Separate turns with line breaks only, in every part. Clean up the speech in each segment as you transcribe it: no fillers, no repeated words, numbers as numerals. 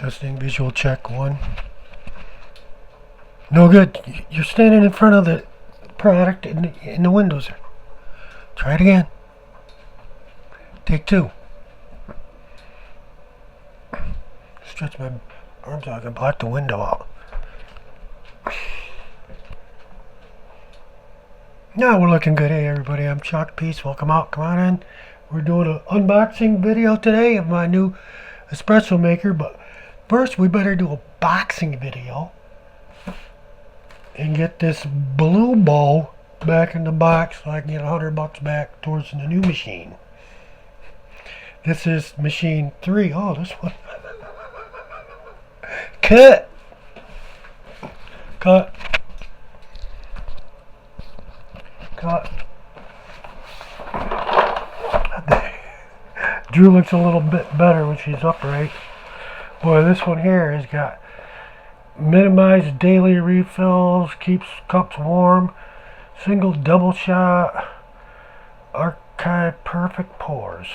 Testing, visual check, 1. No good. You're standing in front of the product in the windows. Try it again. Take 2. Stretch my arms out. I can block the window out. Now we're looking good. Hey everybody, I'm Chuck. Peace. Welcome out. Come on in. We're doing an unboxing video today of my new espresso maker, but first we better do a boxing video and get this blue bowl back in the box so I can get $100 back towards the new machine. This is machine 3. Oh, this one. Cut. Drew looks a little bit better when she's upright. Boy, this one here has got minimized daily refills, keeps cups warm, single double shot, archive perfect pours,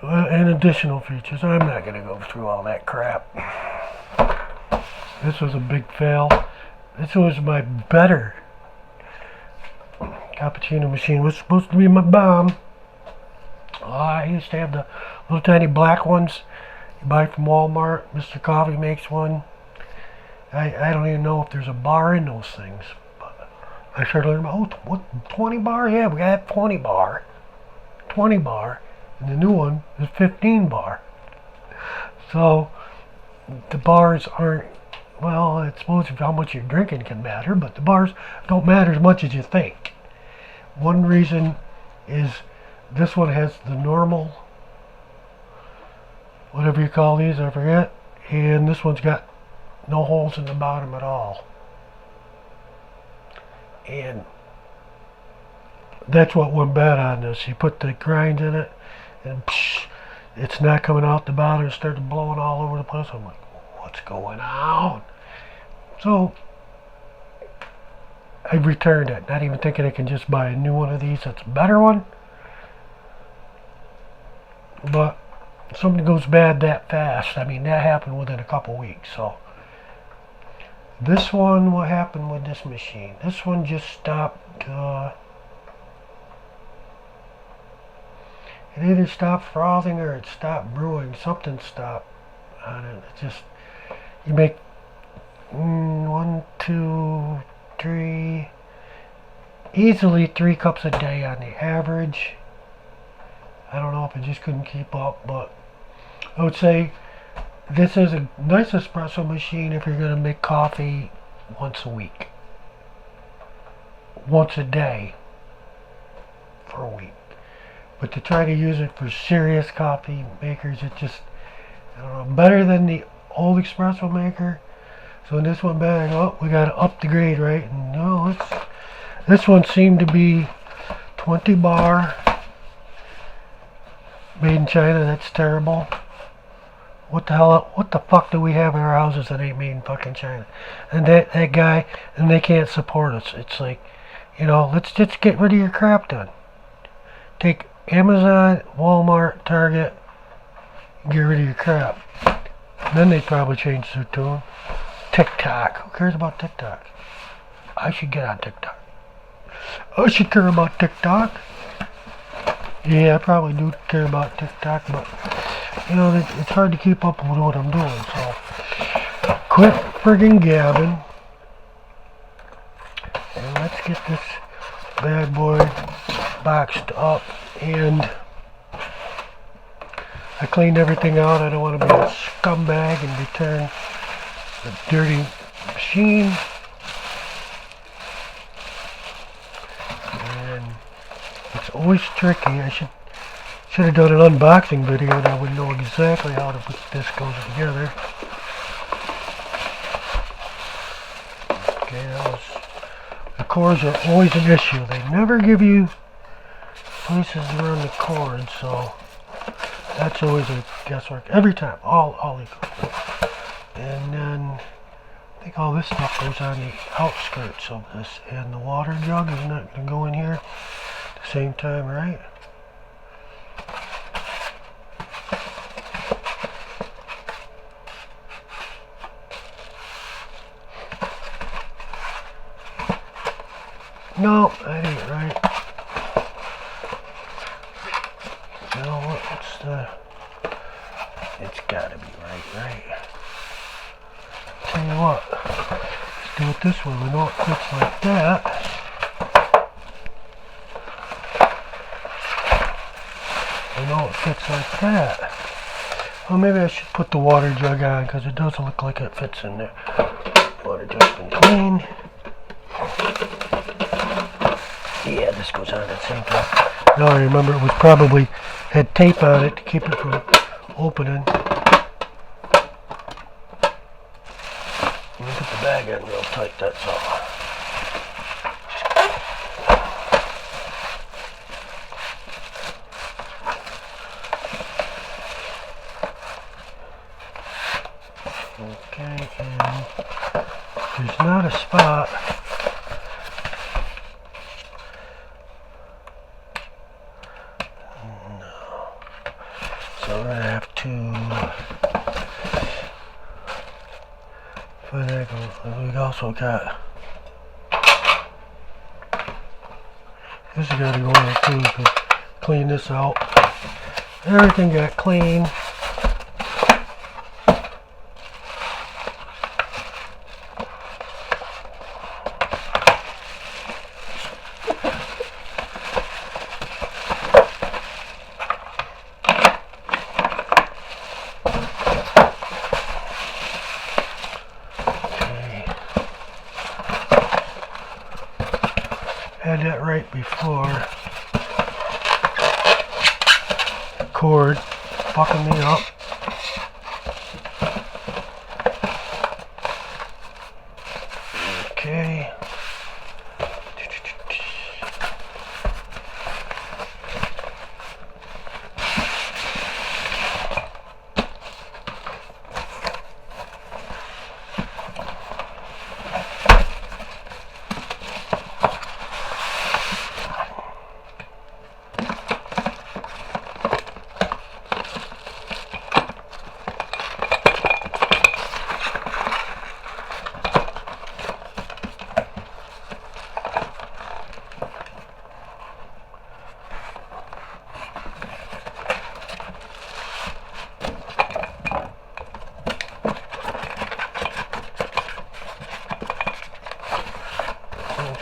and additional features. I'm not going to go through all that crap. This was a big fail. This was my better cappuccino machine. It was supposed to be my bomb. I used to have the little tiny black ones you buy from Walmart. Mr. Coffee makes one. I don't even know if there's a bar in those things. But I started learning about, oh, what, 20 bar? Yeah, we got 20 bar. 20 bar. And the new one is 15 bar. So the bars aren't, well, I suppose how much you're drinking can matter, but the bars don't matter as much as you think. One reason is this one has the normal, whatever you call these, I forget, and this one's got no holes in the bottom at all. And that's what went bad on this. You put the grinds in it, and psh, it's not coming out the bottom. It started blowing all over the place. I'm like, what's going on? So I returned it, not even thinking I can just buy a new one of these that's a better one. But something goes bad that fast. I mean, that happened within a couple weeks. So this one, what happened with this machine? This one just stopped. It either stopped frothing or it stopped brewing. Something stopped on it. It just, you make 1, 2, 3, easily 3 cups a day on the average. I don't know if it just couldn't keep up, but I would say this is a nice espresso machine if you're going to make coffee once a week. Once a day for a week. But to try to use it for serious coffee makers, it's just, I don't know, better than the old espresso maker. So in this one bag, oh, we got to up the grade, right? And no, this one seemed to be 20 bar. Made in China. That's terrible. What the hell? What the fuck do we have in our houses that ain't made in fucking China? And that guy, and they can't support us. It's like, you know, let's just get rid of your crap done. Take Amazon, Walmart, Target, and get rid of your crap. And then they'd probably change their tune. TikTok. Who cares about TikTok? I should get on TikTok. I should care about TikTok. Yeah, I probably do care about TikTok, but you know, it's hard to keep up with what I'm doing, so quit friggin' gabbing and let's get this bad boy boxed up. And I cleaned everything out. I don't want to be a scumbag and return the dirty machine. It's always tricky. I should have done an unboxing video and I would know exactly how this goes together. Okay, the cords are always an issue. They never give you places to run the cords, so that's always a guesswork every time. All equal. And then I think all this stuff goes on the outskirts of this, and the water jug is not going to go in here. Same time, right? No, that ain't right. No, what's the... It's gotta be right? Tell you what, let's do it this way. We know it fits like that. We know it fits like that. Well, maybe I should put the water jug on because it doesn't look like it fits in there. Water jug's been clean. Yeah, this goes on at the same time. Now I remember it was probably had tape on it to keep it from opening. Put the bag in real tight, that's all. Okay, and there's not a spot. No. So we're gonna have to we've also got this has got to go in too to clean this out. Everything got clean. Had that right before. The cord fucking me up. Okay.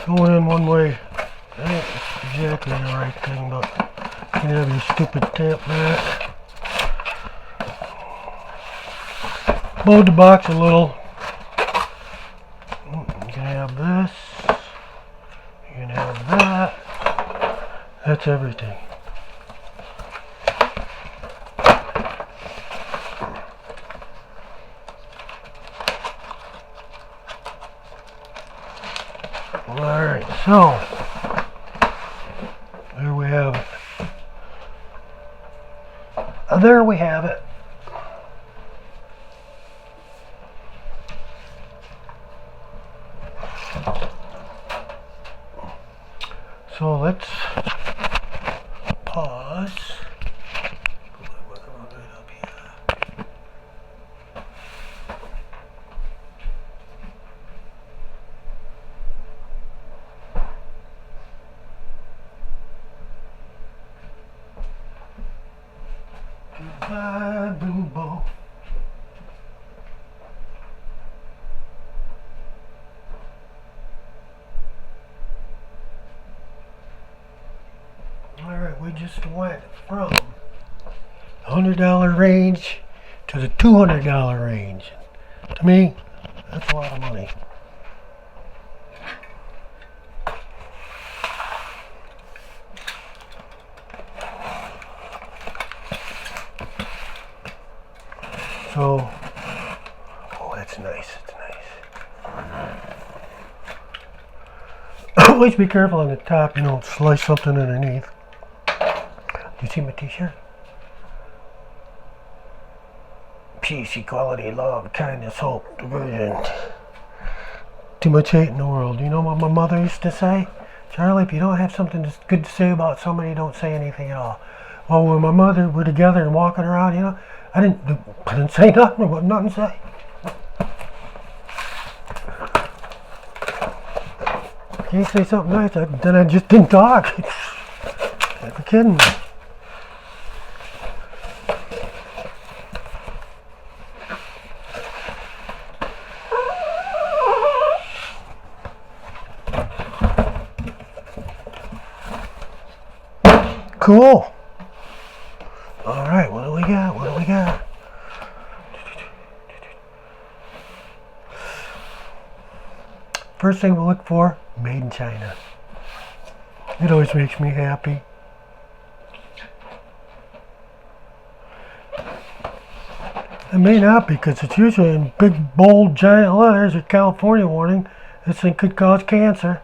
Going in one way ain't exactly the right thing, but you have your stupid tamp mat. Load the box a little. You can have this. You can have that. That's everything. Alright, so there we have it. There we have it. So let's pause. Goodbye, Bimbo. Alright, we just went from the $100 range to the $200 range. To me, that's a lot of money. So, oh, that's nice, that's nice. Always be careful on the top, you don't slice something underneath. You see my t-shirt? Peace, equality, love, kindness, hope, diversion. Too much hate in the world. You know what my mother used to say? Charlie, if you don't have something good to say about somebody, don't say anything at all. Well, when my mother were together and walking around, you know, I didn't say nothing. There wasn't nothing to say. can't say something nice, then I just didn't talk. Never kidding me. Cool. All right, what do we got? What do we got? First thing we look for, made in China. It always makes me happy. It may not be, because it's usually in big, bold, giant letters, a California warning. This thing could cause cancer.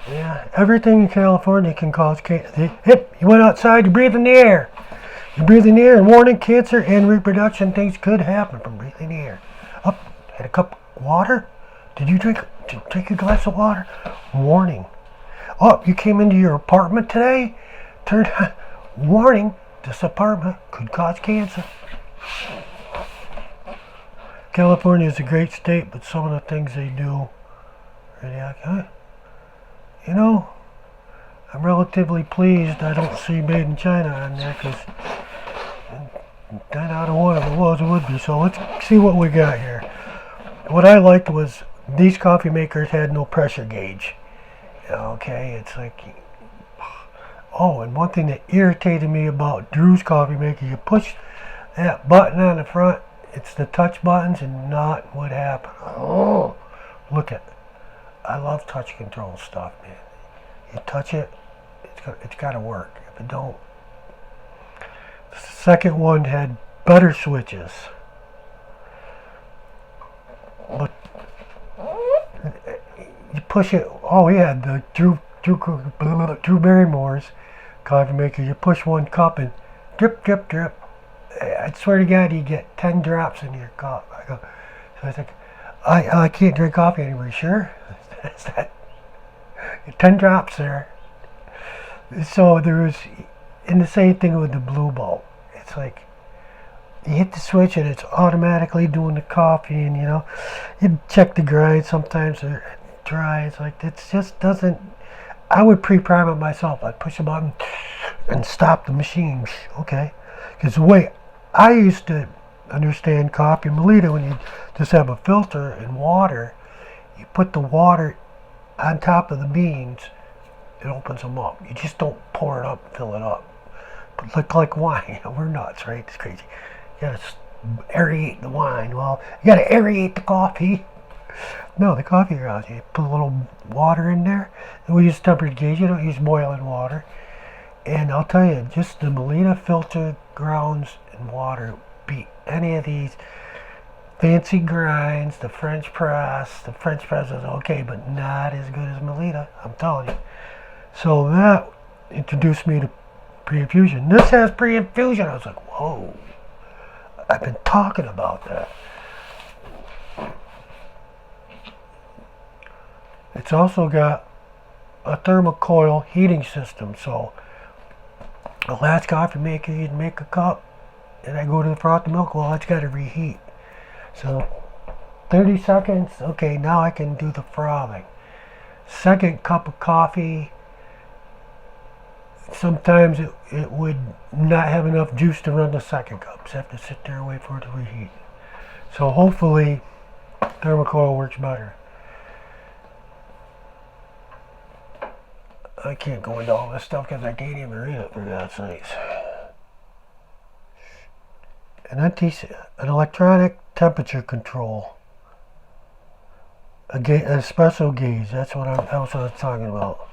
Yeah, everything in California can cause cancer. Hip, you went outside, you breathed in the air. You breathe in the air, and warning, cancer and reproduction things could happen from breathing the air. Up, had a cup of water? Did you take a glass of water? Warning. Oh, you came into your apartment today? Warning, this apartment could cause cancer. California is a great state, but some of the things they do, really, you know, I'm relatively pleased I don't see made in China on there, because 10 out of 1 if it was, it would be. So let's see what we got here. What I liked was these coffee makers had no pressure gauge. Okay, it's like, oh, and one thing that irritated me about Drew's coffee maker, you push that button on the front, it's the touch buttons and not what happened. Oh, look at, I love touch control stuff, man. You touch it, it's got to work. If it don't, the second one had better switches, but you push it. Oh yeah, the Drew Barrymore's coffee maker. You push one cup and drip, drip, drip. I swear to God, you get 10 drops in your cup. So I think, I can't drink coffee anymore. Sure, that's that. 10 drops there. So there was, and the same thing with the Blue Bolt. It's like you hit the switch and it's automatically doing the coffee, and you check the grind. Sometimes they're dry. It's like it just doesn't. I would pre-prime it myself. I'd push a button and stop the machine. Okay, because the way I used to understand coffee Melita, when you just have a filter and water, you put the water on top of the beans, it opens them up. You just don't pour it up and fill it up. But look like wine. We're nuts, right? It's crazy. You gotta aerate the wine. Well, you gotta aerate the coffee. No, the coffee grounds, you put a little water in there. And we use temperature gauge. You don't use boiling water. And I'll tell you, just the Melita filter grounds and water beat any of these fancy grinds. The French press is okay, but not as good as Melita, I'm telling you. So that introduced me to pre-infusion. This has pre-infusion. I was like, whoa, I've been talking about that. It's also got a thermocoil heating system. So the last coffee maker, you'd make a cup, and I go to froth the milk. Well, it's got to reheat. So 30 seconds, okay, now I can do the frothing. Second cup of coffee, sometimes it would not have enough juice to run the second cup. So I have to sit there and wait for it to reheat. So hopefully thermocoil works better. I can't go into all this stuff because I can't even read it, for God's sakes. An electronic temperature control. An espresso gauge. That's what I was talking about.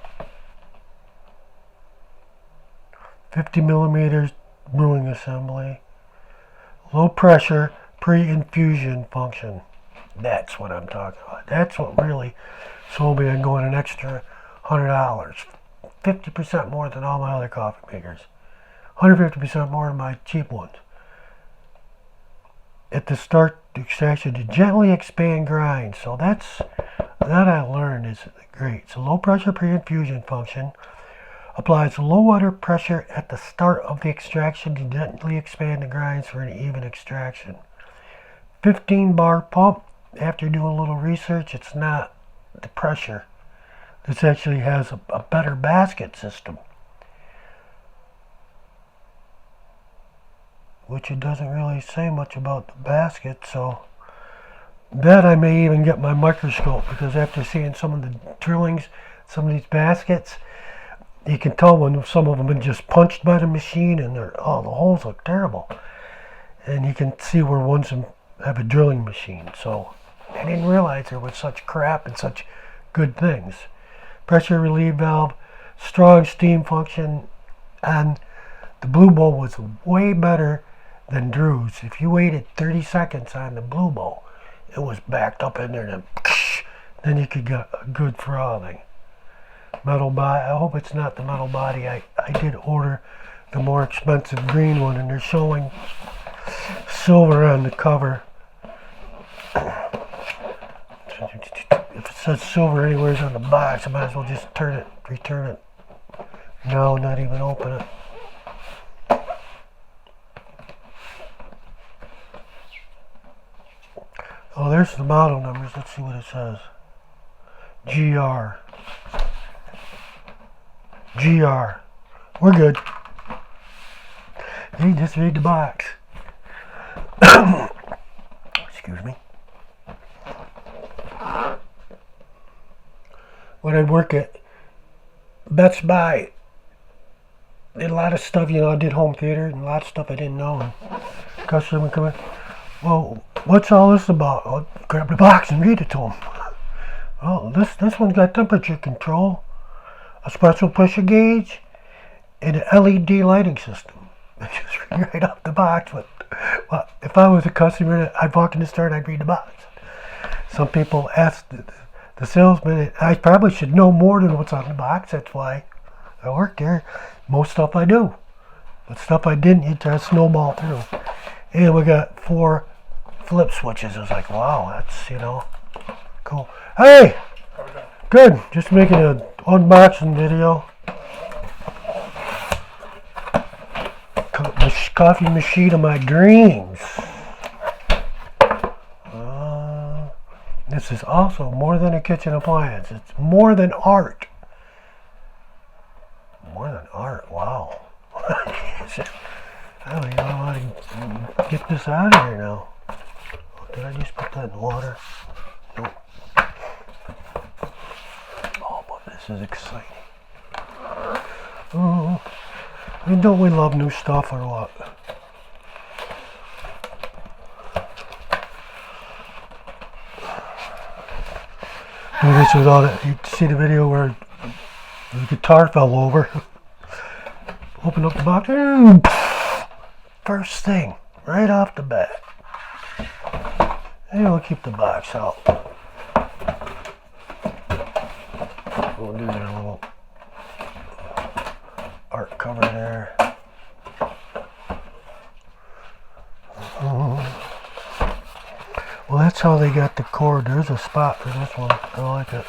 50 millimeters brewing assembly. Low pressure pre-infusion function. That's what I'm talking about. That's what really sold me on going an extra $100. 50% more than all my other coffee makers. 150% more than my cheap ones. At the start extraction to gently expand grind. So that I learned is great. So low pressure pre-infusion function applies low water pressure at the start of the extraction to gently expand the grinds for an even extraction. 15 bar pump. After doing a little research, it's not the pressure. This actually has a better basket system, which it doesn't really say much about the basket, so that I may even get my microscope, because after seeing some of the drillings, some of these baskets, you can tell when some of them have been just punched by the machine and the holes look terrible. And you can see where ones have a drilling machine. So I didn't realize there was such crap and such good things. Pressure relief valve, strong steam function, and the Blue Bowl was way better than Drew's. If you waited 30 seconds on the Blue Bowl, it was backed up in there, and then you could get a good frothing. Metal body, I hope it's not the metal body. I did order the more expensive green one, and they're showing silver on the cover. If it says silver anywhere on the box, I might as well just return it. No, not even open it. Oh, there's the model numbers. Let's see what it says. GR. We're good. You just read the box. Excuse me. When I work at Best Buy, did a lot of stuff, I did home theater and a lot of stuff I didn't know. And customer would come in, well, what's all this about? I'll grab the box and read it to them. Oh, this one's got temperature control, a special pressure gauge, and an LED lighting system. Just read right off the box. But well, if I was a customer, I'd walk in the store and I'd read the box. Some people ask the salesman, I probably should know more than what's on the box. That's why I work there. Most stuff I do. But stuff I didn't, you try to snowball through. And we got 4 flip switches. I was like, wow, that's, cool. Hey! Good. Just making an unboxing video. The coffee machine of my dreams. This is also more than a kitchen appliance. It's more than art. More than art. Wow. I don't even know how to get this out of here now. Did I just put that in water? Nope. Oh, but this is exciting. Oh, don't we love new stuff or what? This was all that. You see the video where the guitar fell over. Open up the box. First thing, right off the bat. And we'll keep the box out. We'll do that little art cover there. Well, that's how they got the cord. There's a spot for this one. I like it.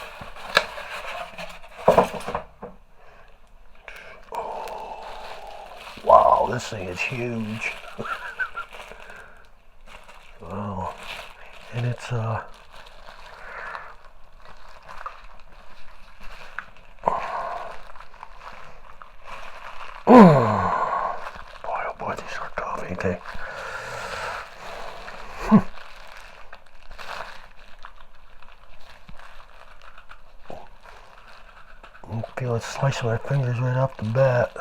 Oh, wow, this thing is huge. Wow. And it's boy, oh boy, these are tough, ain't they? I feel it slicing my fingers right off the bat.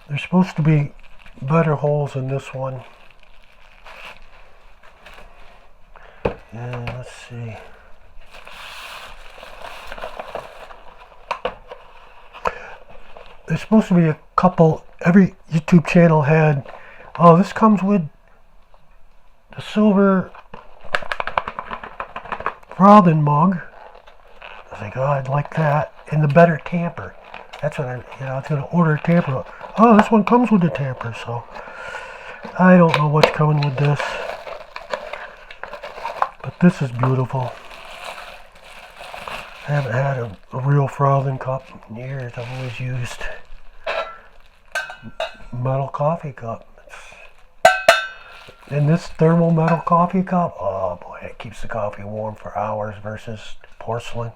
There's supposed to be better holes in this one. And let's see. There's supposed to be a couple, every YouTube channel had, oh, this comes with the silver frothing mug. I was like, oh, I'd like that. And the better tamper. That's what I was going to order a tamper. Oh, this one comes with a tamper, so I don't know what's coming with this. But this is beautiful. I haven't had a real frothing cup in years. I've always used metal coffee cup. And this thermal metal coffee cup, oh boy, it keeps the coffee warm for hours versus porcelain.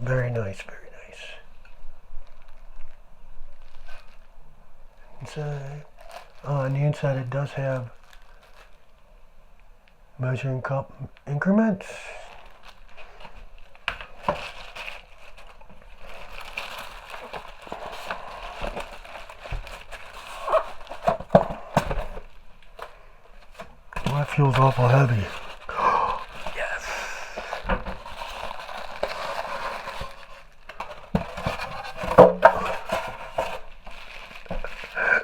Very nice, very nice. Inside, on the inside it does have measuring cup increments. Well, that feels awful heavy. Yes.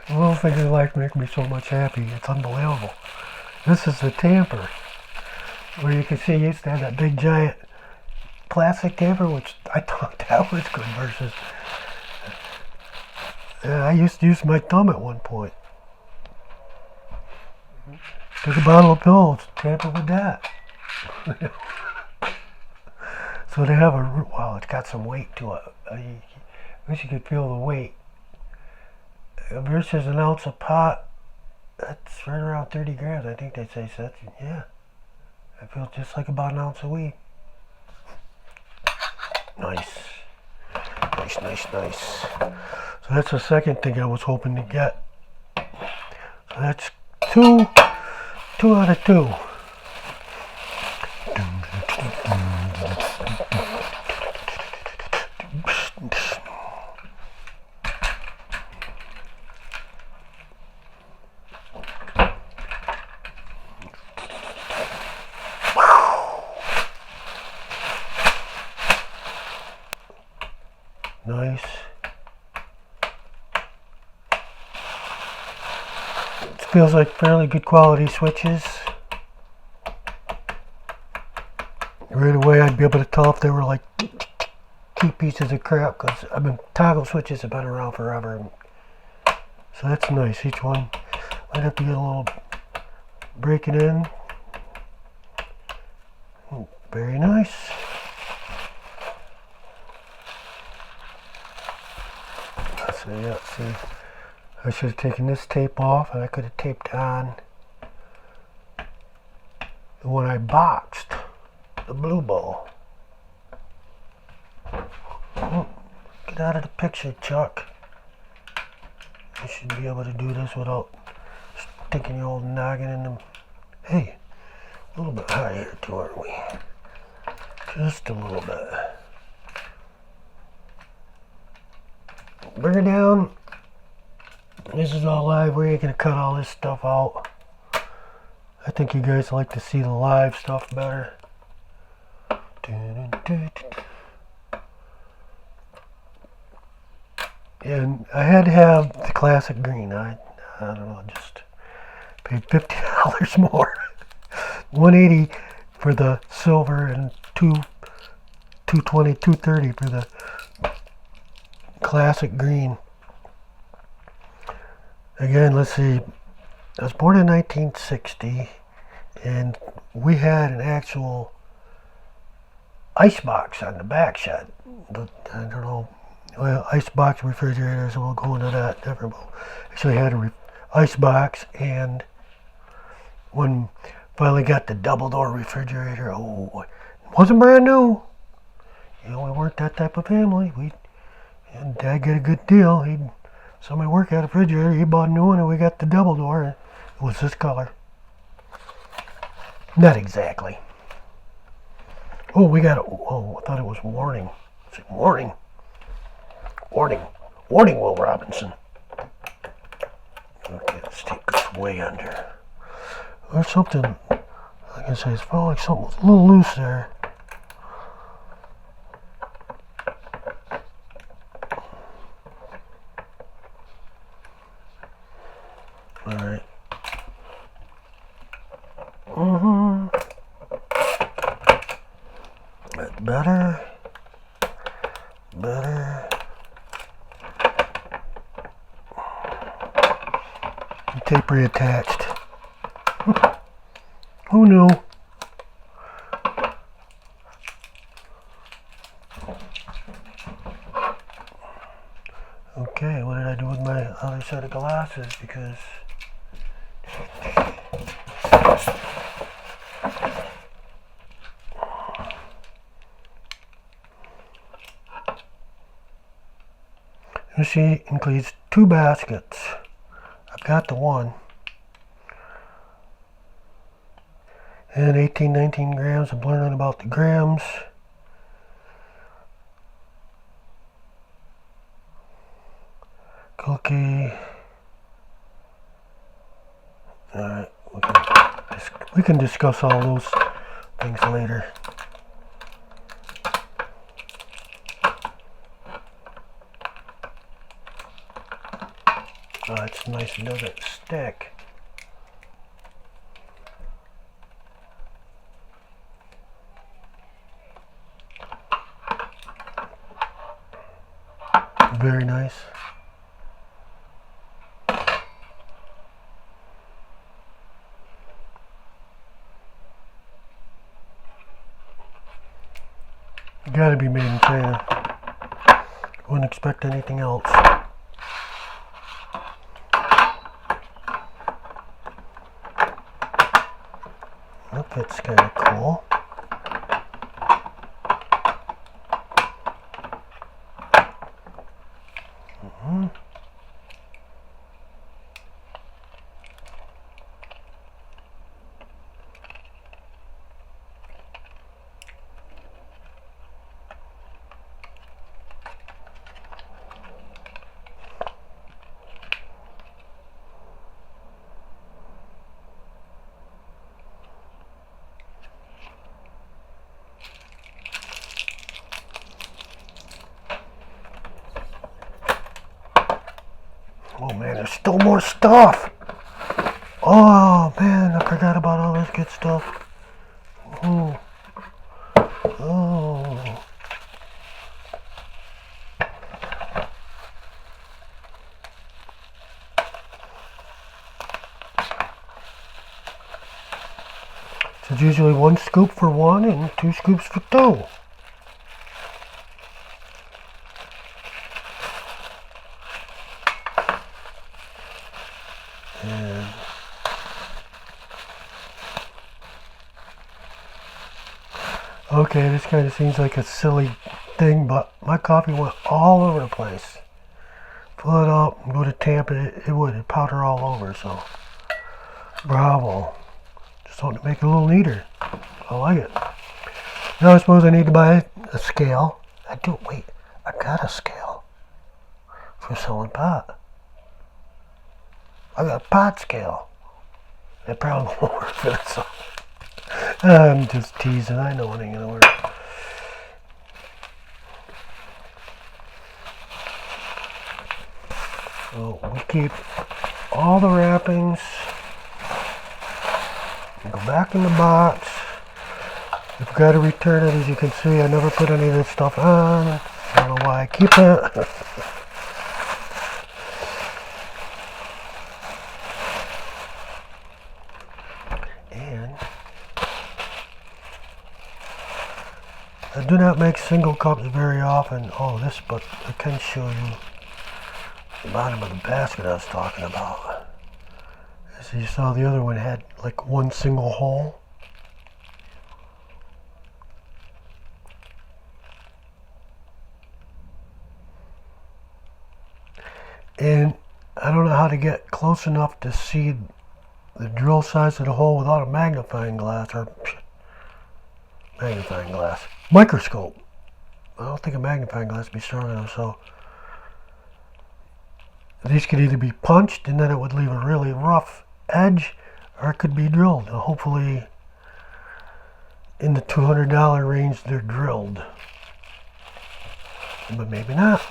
Little things in life make me so much happy. It's unbelievable. This is the tamper. Where you can see, you used to have that big giant plastic tamper, which I thought that was good versus. I used to use my thumb at one point. Took a bottle of pills, tamper with that. So they have a, wow, it's got some weight to it. I wish you could feel the weight. Versus an ounce of pot, that's right around 30 grams, I think they say. So that's, yeah. It feels just like about an ounce of weed. Nice. Nice, nice, nice. So that's the second thing I was hoping to get. So that's two out of 2. Nice. It feels like fairly good quality switches. Right away I'd be able to tell if they were like cheap pieces of crap, because toggle switches have been around forever. So that's nice. Each one might have to get a little break it in. Very nice. So yeah, see, I should have taken this tape off, and I could have taped on the one I boxed, the blue bowl. Oh, get out of the picture, Chuck. You should be able to do this without sticking your old noggin in them. Hey, a little bit high here too, aren't we? Just a little bit. Bring it down. This is all live. We ain't gonna cut all this stuff out. I think you guys like to see the live stuff better. And I had to have the classic green. I don't know, just paid $50 more. $180 for the silver and $220, $230 for the classic green. Again, let's see. I was born in 1960, and we had an actual ice box on the back shed. I don't know. Well, ice box refrigerators, we'll go into that different. Actually had a ice box, and when finally got the double door refrigerator, oh, it wasn't brand new. You know, we weren't that type of family. And Dad got a good deal. Somebody worked at a refrigerator, he bought a new one, and we got the double door. It was this color. Not exactly. Oh, we got, oh, I thought it was warning. It's like, warning. Warning. Warning, Will Robinson. Okay, let's take this way under. There's something, like I say, it's felt like something was a little loose there. Alright. That's better. Better. Tape reattached. Who knew? Okay, what did I do with my other set of glasses? Because Machine includes 2 baskets. I've got the one. And 19 grams. I'm learning about the grams. Cookie. Alright, we can discuss all those things later. Oh, it's nice it doesn't stick. Very nice. Gotta be made in China. Wouldn't expect anything else. That fits kind of cool. Oh man, there's still more stuff. Oh man, I forgot about all this good stuff. Oh. Oh. So it's usually 1 scoop for 1 and 2 scoops for 2. And okay, this kind of seems like a silly thing, but my coffee went all over the place. Fill it up and go to tamp it, it would powder all over, so bravo. Just something to make it a little neater. I like it. Now I suppose I need to buy a scale. Wait, I got a scale for selling pot. I got a pot scale. It probably won't work for this. I'm just teasing. I know it ain't gonna work. So we keep all the wrappings. Go back in the box. We've got to return it. As you can see, I never put any of this stuff on. I don't know why I keep it. I do not make single cups very often. Oh, but I can show you the bottom of the basket I was talking about. As you saw, the other one had like 1 single hole. And I don't know how to get close enough to see the drill size of the hole without a magnifying glass microscope. I don't think a magnifying glass would be strong enough, so these could either be punched and then it would leave a really rough edge, or it could be drilled. And hopefully in the $200 range they're drilled, but maybe not.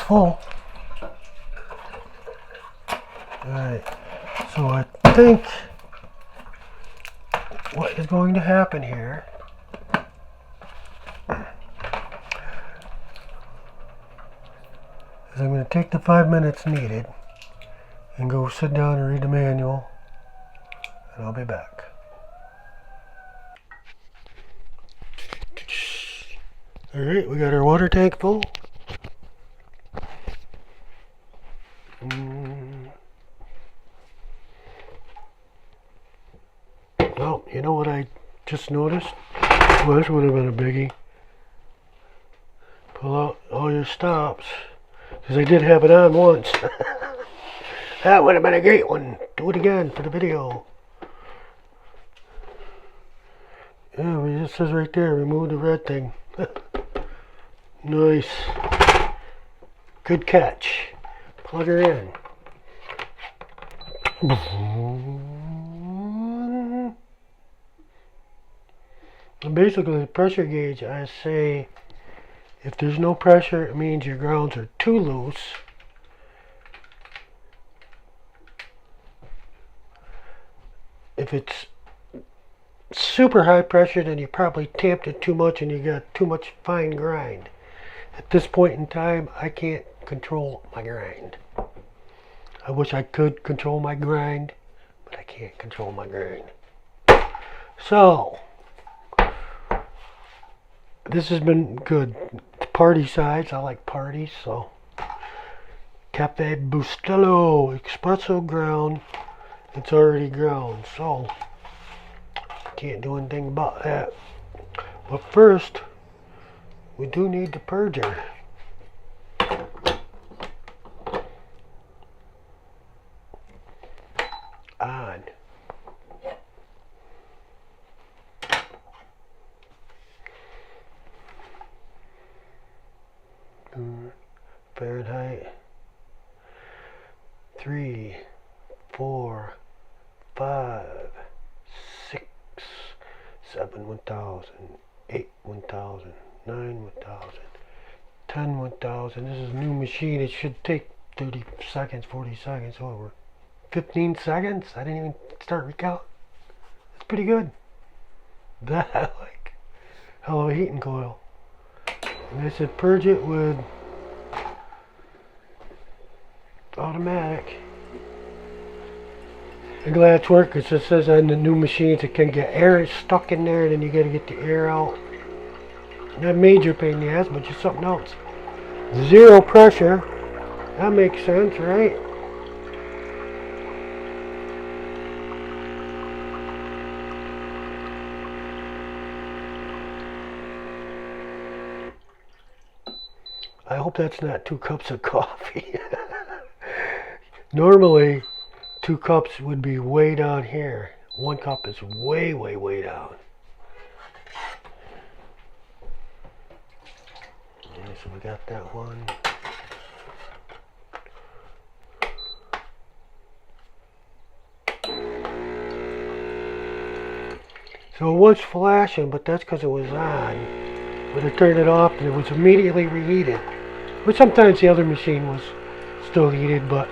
full. Alright, so I think what is going to happen here is I'm going to take the 5 minutes needed and go sit down and read the manual, and I'll be back. Alright, we got our water tank full. Well, you know what I just noticed? Well, this would have been a biggie. Pull out all your stops. Because I did have it on once. That would have been a great one. Do it again for the video. Yeah, it says right there, remove the red thing. Nice. Good catch. Plug her in. And basically, the pressure gauge, I say, if there's no pressure, it means your grounds are too loose. If it's super high pressure, then you probably tamped it too much and you got too much fine grind. At this point in time, I can't control my grind. I wish I could control my grind, but I can't control my grind. So, this has been good. Party size, I like parties, so. Cafe Bustelo Espresso ground. It's already ground, so can't do anything about that. But first, we do need the purger. On. Fahrenheit 3, 4, 5, 6, 7, 1000, 8, 1000, 9, 1000, 10, 1000. This is a new machine. It should take 30 seconds, 40 seconds, over 15 seconds. I didn't even start recount. That's pretty good. That I like. Hell of a heating coil. And I said purge it with automatic. I'm glad it's working because it says on the new machines it can get air stuck in there and then you got to get the air out. Not major pain in the ass, but just something else. Zero pressure. That makes sense, right? I hope that's not 2 cups of coffee. Normally, 2 cups would be way down here. 1 cup is way, way, way down. Okay, so we got that one. So it was flashing, but that's because it was on. But I turned it off and it was immediately reheated. But sometimes the other machine was still heated, but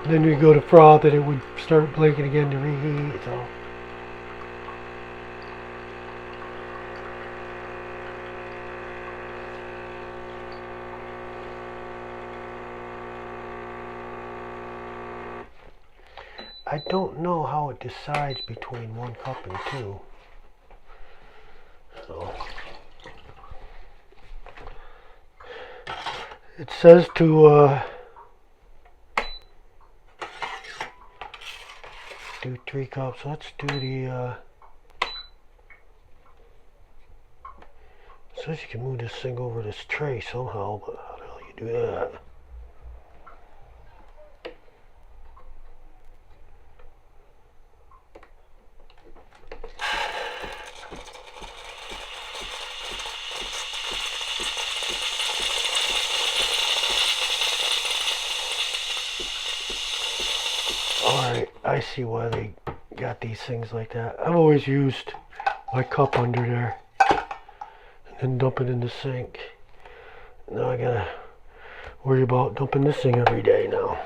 then we go to froth and it would start blinking again to reheat. So I don't know how it decides between 1 cup and 2. So it says to do 3 cups. Let's do the it says you can move this thing over this tray somehow, but how the hell you do that? Alright, I see why they got these things like that. I've always used my cup under there and then dump it in the sink. Now I gotta worry about dumping this thing every day now.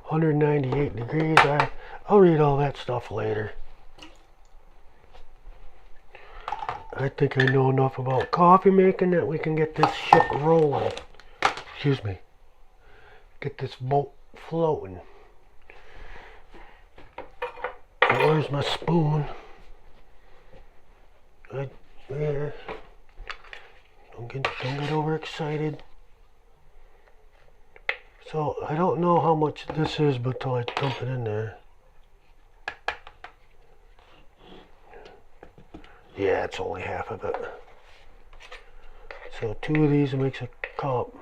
$198 degrees. I'll read all that stuff later. I think I know enough about coffee making that we can get this ship rolling. Excuse me. Get this boat floating. Where's my spoon? Right there. Don't get overexcited. So I don't know how much this is until I dump it in there. Yeah, it's only half of it. So 2 of these makes a cup.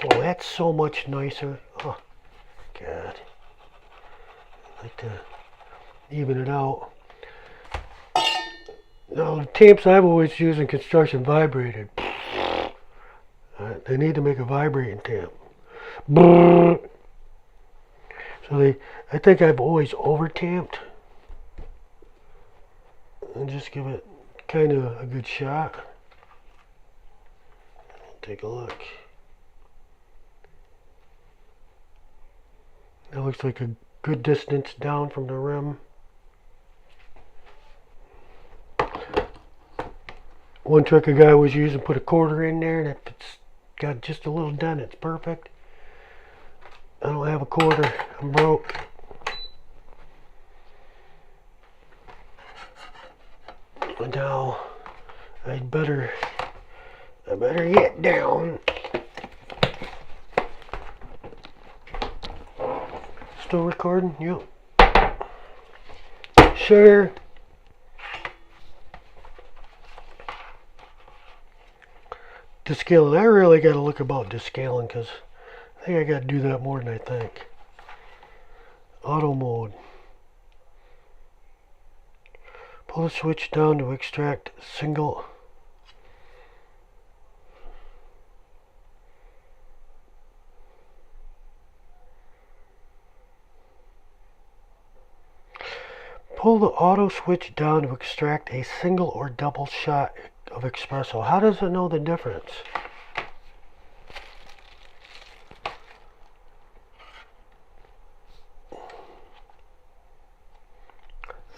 Oh, that's so much nicer. Oh, God. I like to even it out. Now, the tapes I've always used in construction vibrated. They need to make a vibrating tape. So I think I've always over-tamped. And just give it kind of a good shot. Take a look. That looks like a good distance down from the rim. One trick a guy was using, put a quarter in there, and if it's got just a little dent, it's perfect. I don't have a quarter. I'm broke. Now I better get down. Still recording? Yep. Sugar. Descaling. I really got to look about descaling because I think I got to do that more than I think. Auto mode. Pull the switch down to extract single. Pull the auto switch down to extract a single or double shot of espresso. How does it know the difference?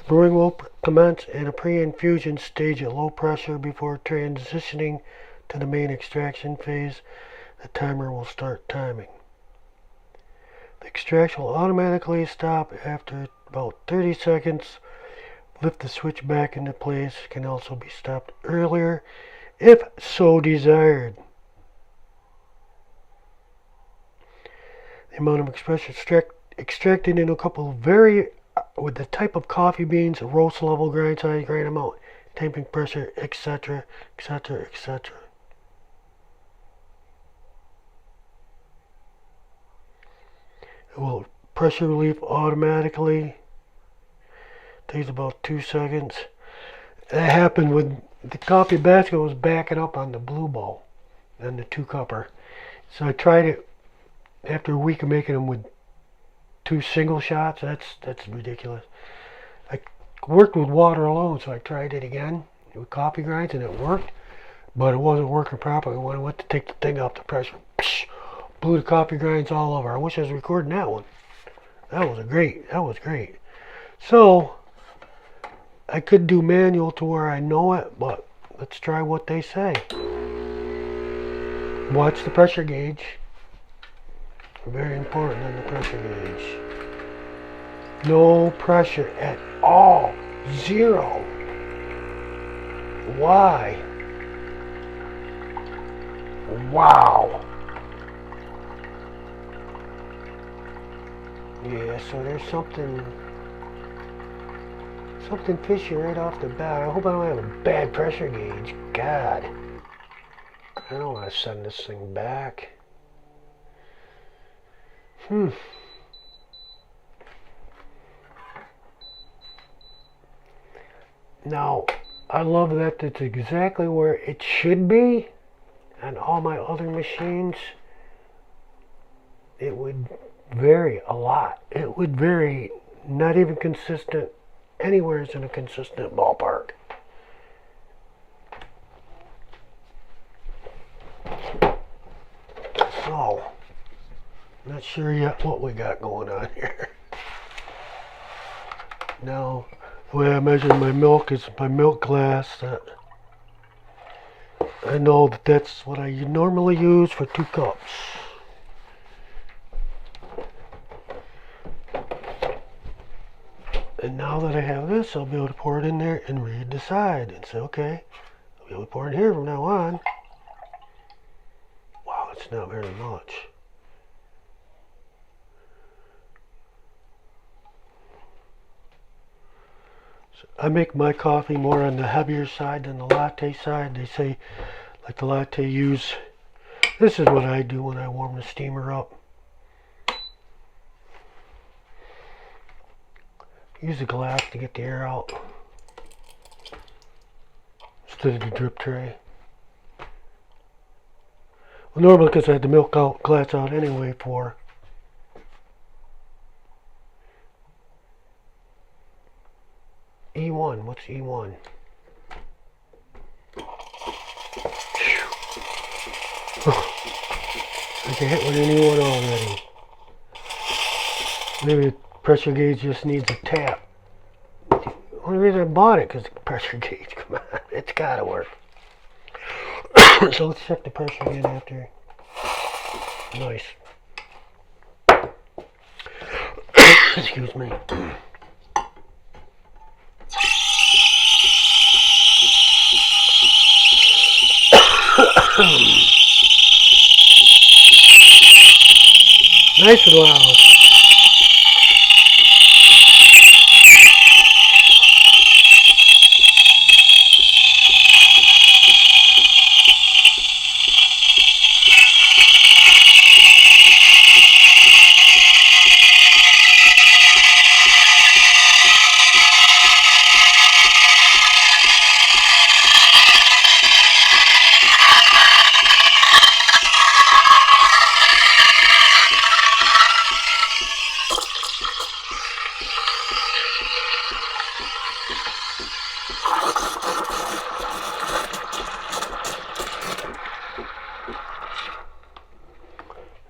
Brewing will commence in a pre-infusion stage at low pressure before transitioning to the main extraction phase. The timer will start timing. The extraction will automatically stop after about 30 seconds. Lift the switch back into place. Can also be stopped earlier if so desired. The amount of espresso extracted in a couple vary with the type of coffee beans, roast level, grind size, grind amount, tamping pressure, etc., etc., etc. It will pressure relief automatically. Takes about 2 seconds. That happened when the coffee basket was backing up on the blue bowl and the 2-cupper. So I tried it after a week of making them with 2 single shots. That's ridiculous. I worked with water alone, so I tried it again with coffee grinds and it worked, but it wasn't working properly. When I went to take the thing off the pressure, blew the coffee grinds all over. I wish I was recording that one. That was great. So I could do manual to where I know it, but let's try what they say. Watch the pressure gauge. Very important on the pressure gauge. No pressure at all. 0. Why? Wow. Yeah, so there's something fishy right off the bat. I hope I don't have a bad pressure gauge. God. I don't want to send this thing back. Now, I love that it's exactly where it should be on all my other machines. it would vary a lot. It would vary, not even consistent, anywhere in a consistent ballpark. So, not sure yet what we got going on here. Now, the way I measure my milk is my milk glass. I know that that's what I normally use for 2 cups. And now that I have this, I'll be able to pour it in there and read the side and say, okay, I'll be able to pour it here from now on. Wow, it's not very much. So I make my coffee more on the heavier side than the latte side. They say, like the latte use, this is what I do when I warm the steamer up. Use a glass to get the air out instead of the drip tray. Well, normally because I had the milk glass out anyway for E1. What's E1? I can hit with an E1 already. Maybe the pressure gauge just needs a tap. The only reason I bought it because the pressure gauge, come on, it's gotta work. So let's check the pressure again after. Nice. Excuse me. Nice and loud.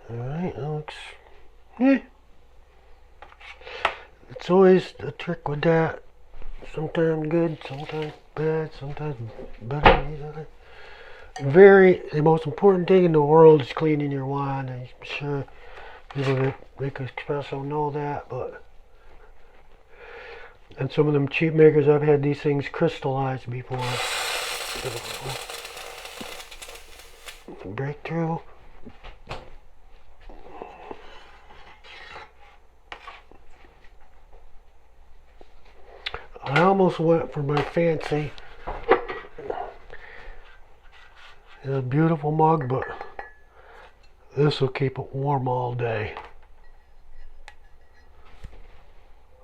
Alright, that looks, it's always a trick with that. Sometimes good, sometimes bad, sometimes better. The most important thing in the world is cleaning your wine. I'm sure people that make espresso know that, but and some of them cheap makers, I've had these things crystallized before. Breakthrough. I almost went for my fancy. It's a beautiful mug, but this will keep it warm all day.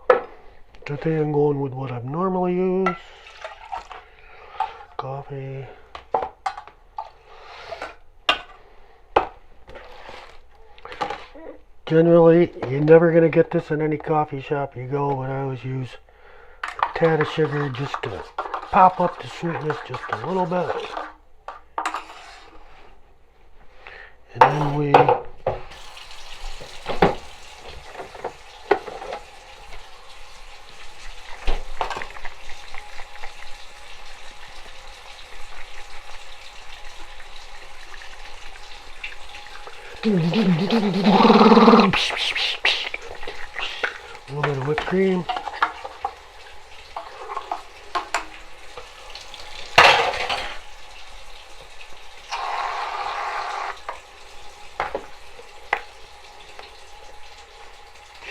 I think I'm going with what I've normally used. Coffee. Generally, you're never going to get this in any coffee shop you go, but I always use a tad of sugar just to pop up the sweetness just a little bit. And then we a little bit of whipped cream.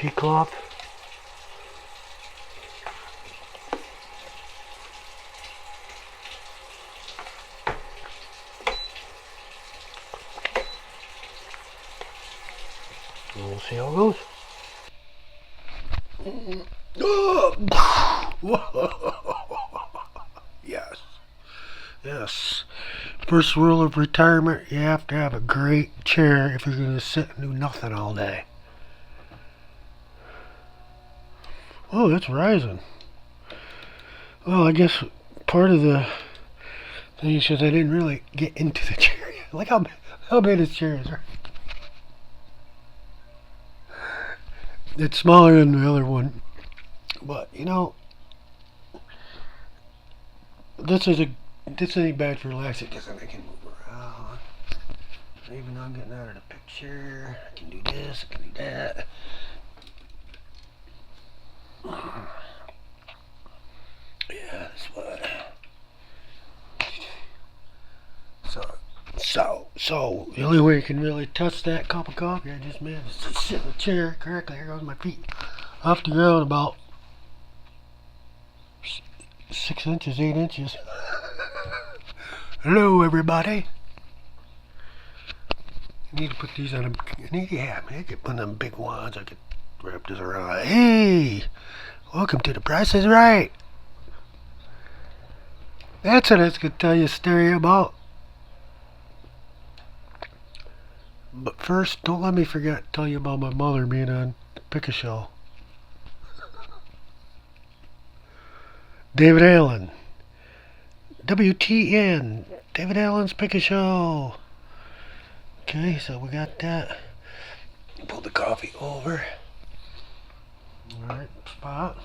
Cheesecloth. And we'll see how it goes. Yes. Yes. First rule of retirement, you have to have a great chair if you're going to sit and do nothing all day. Oh, it's rising. Well, I guess part of the thing is because I didn't really get into the chair yet. Look how big this chair is. It's smaller than the other one. But, you know, this ain't bad for relaxing because then I can move around. Even though I'm getting out of the picture, I can do this, I can do that. Yeah, that's what. So the only way you can really touch that cup of coffee I just made is to sit in the chair correctly. Here goes my feet off the ground about 6 inches, 8 inches. Hello, everybody. I need to put these on I could put them big ones. I could wrap this around. Hey, welcome to The Price is Right. That's what I was going to tell you a story about. But first, don't let me forget to tell you about my mother being on the Pick-a Show. David Allen. WTN. David Allen's Pick-a Show. Okay, so we got that. Pull the coffee over. Alright, spot.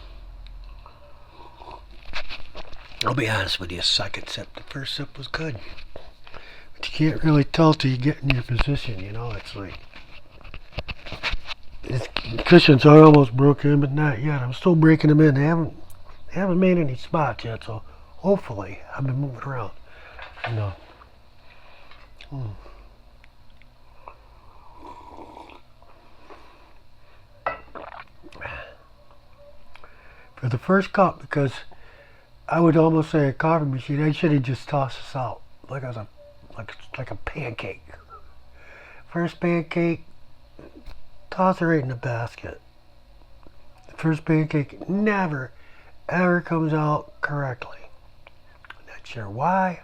I'll be honest with you, second sip. The first sip was good. But you can't really tell till you get in your position, you know. It's like... The cushions are almost broken, but not yet. I'm still breaking them in. They haven't made any spots yet, so hopefully I've been moving around. You know. For the first cup, because I would almost say a coffee machine, I should have just tossed this out like a pancake. First pancake, toss it right in the basket. The first pancake never ever comes out correctly. Not sure why,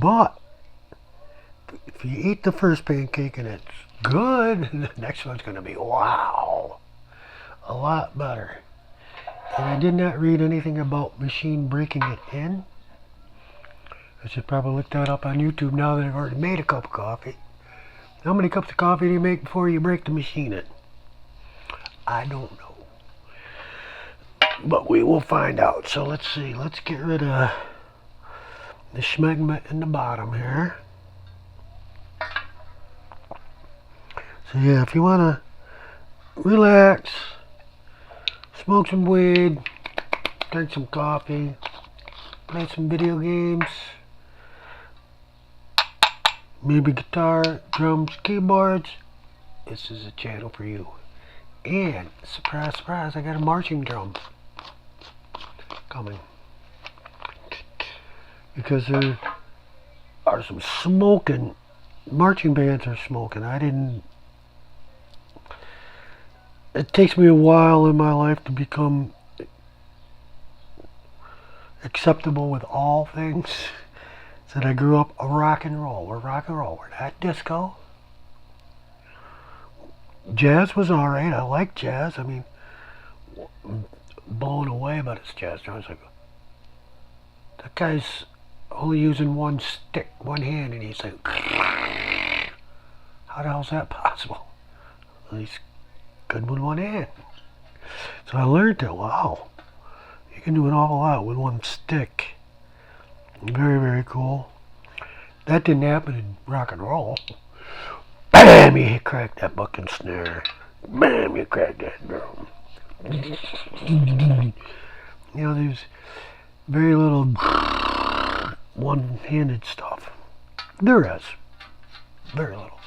but if you eat the first pancake and it's good, the next one's going to be wow, a lot better. And I did not read anything about machine breaking it in. I should probably look that up on YouTube now that I've already made a cup of coffee. How many cups of coffee do you make before you break the machine in? I don't know. But we will find out. So let's see. Let's get rid of the schmegma in the bottom here. So yeah, if you want to relax, smoke some weed, drink some coffee, play some video games, maybe guitar, drums, keyboards, this is a channel for you. And surprise, surprise, I got a marching drum coming, because there are some smoking marching bands are smoking. It takes me a while in my life to become acceptable with all things. So I grew up a rock and roll. We're rock and roll. We're not disco. Jazz was alright. I like jazz. I mean, I'm blown away by this jazz drum. It's like, that guy's only using one stick, one hand, and he's like, how the hell is that possible? Well, he's good with one hand. So I learned that, wow, you can do an awful lot with one stick. Very, very cool. That didn't happen in rock and roll. Bam, you crack that bucking snare. Bam, you crack that drum. You know, there's very little one-handed stuff. There is. Very little.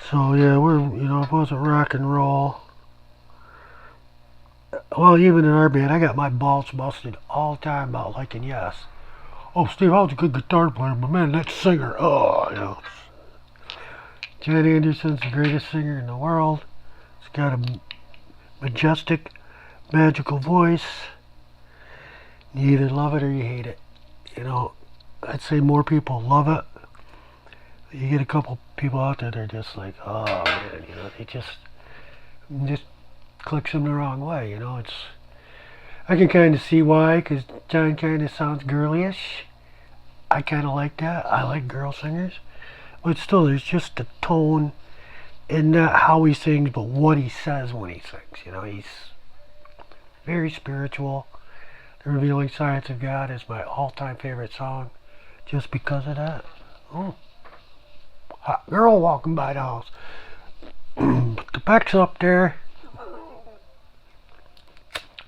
So yeah, if it wasn't rock and roll, well, even in our band, I got my balls busted all the time about liking Yes. Oh, Steve, I was a good guitar player, but man, that singer, Jan Anderson's the greatest singer in the world. He's got a majestic magical voice. You either love it or you hate it. You know, I'd say more people love it. You get a couple people out there that are just like, oh man, you know, it just clicks them the wrong way. You know, I can kind of see why, because John kind of sounds girlyish. I kind of like that. I like girl singers. But still, there's just the tone and not how he sings, but what he says when he sings. You know, he's very spiritual. The Revealing Science of God is my all-time favorite song just because of that. Oh, hot girl walking by the house. But the Beck's up there.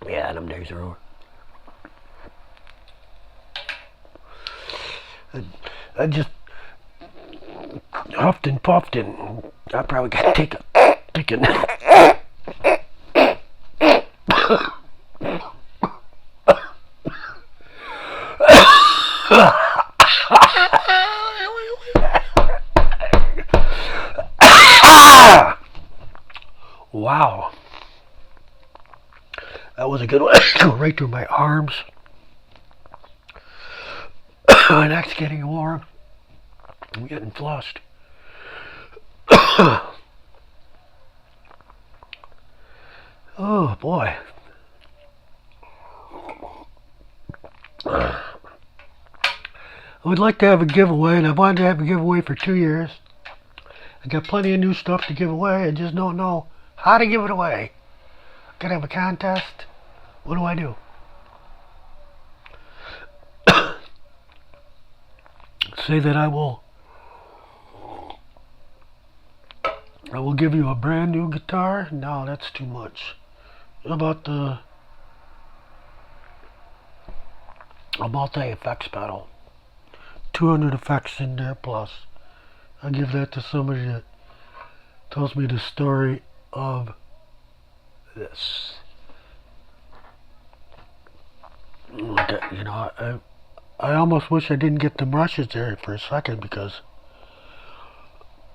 Yeah, them days are over. I just huffed and puffed and I probably got to take a nap. Wow. That was a good one. Go right through my arms. My neck's getting warm. I'm getting flushed. Oh boy. I would like to have a giveaway, and I wanted to have a giveaway for 2 years. I got plenty of new stuff to give away. I just don't know how to give it away. Gotta have a contest. What do I do? Say that I will give you a brand new guitar? No, that's too much. What about the a multi-effects pedal? 200 effects in there plus. I'll give that to somebody that tells me the story of this. You know, I almost wish I didn't get them rushes there for a second, because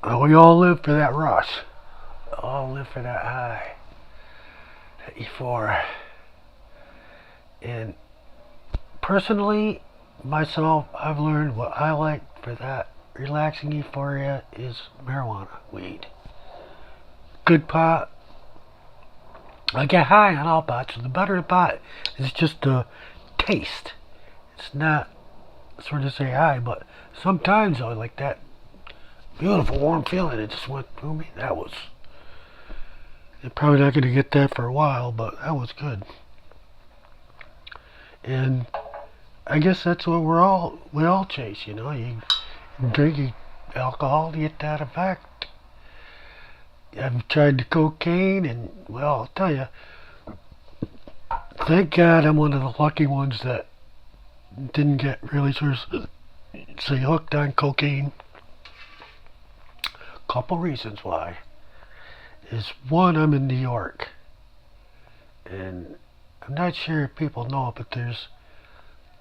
we all live for that rush. All live for that high, that E4. And personally, myself, I've learned what I like for that relaxing euphoria is marijuana, weed. Good pot. I get high on all pots, so the better the pot is just the taste. It's not sort of say high, but sometimes I like that beautiful warm feeling that just went through me. That was, you're probably not going to get that for a while, but that was good. And I guess that's what we all chase, you know. You drink alcohol to get that effect. I've tried the cocaine, and well, I'll tell you, thank God I'm one of the lucky ones that didn't get really sort of say hooked on cocaine. Couple reasons why is, one, I'm in New York, and I'm not sure if people know it, but there's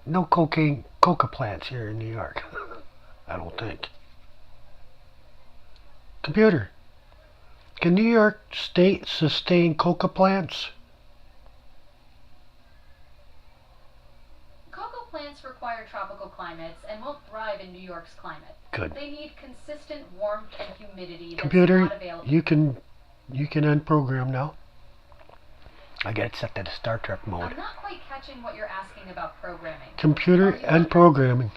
no coca plants here in New York. I don't think. Computer, can New York State sustain coca plants?
Cocoa plants require tropical climates and won't thrive in New York's climate.
Good.
They need consistent warmth and humidity.
Computer,
that's not available.
you can unprogram now. I got it set to the Star Trek mode.
I'm not quite catching what you're asking about programming.
Computer unprogramming.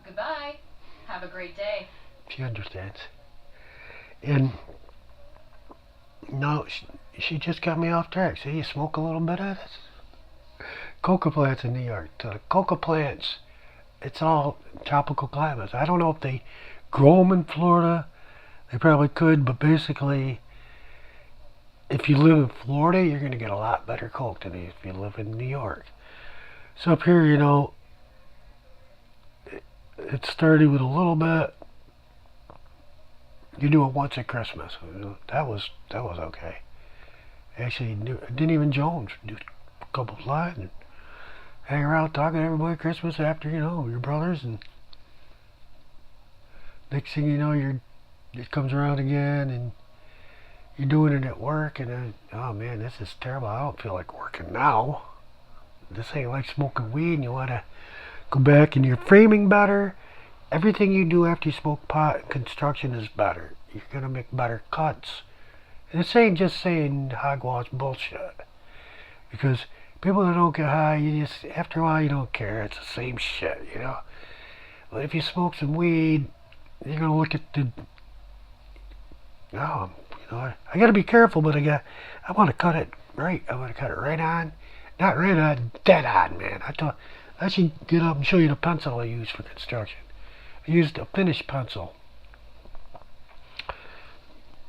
Goodbye. Have a great day.
She understands. And no, she just got me off track. See, you smoke a little bit of this. Coca plants in New York. So the coca plants, it's all tropical climates. I don't know if they grow them in Florida. They probably could, but basically, if you live in Florida, you're going to get a lot better coke than if you live in New York. So up here, you know, it started with a little bit. You do it once at Christmas. That was okay. Actually, didn't even Jones do a couple of lines and hang around talking to everybody at Christmas after, you know, your brothers, and next thing you know, it comes around again, and you're doing it at work, and then, oh man, this is terrible. I don't feel like working now. This ain't like smoking weed, and you want to go back and you're framing better. Everything you do after you smoke pot in construction is better. You're going to make better cuts. And this ain't just saying hogwash bullshit. Because people that don't get high, you just, after a while, you don't care. It's the same shit, you know. But if you smoke some weed, you're going to look at the, oh, you know, I got to be careful, but I want to cut it right. I want to cut it right on. Not right on, dead on, man. I should get up and show you the pencil I use for construction. I used a finished pencil.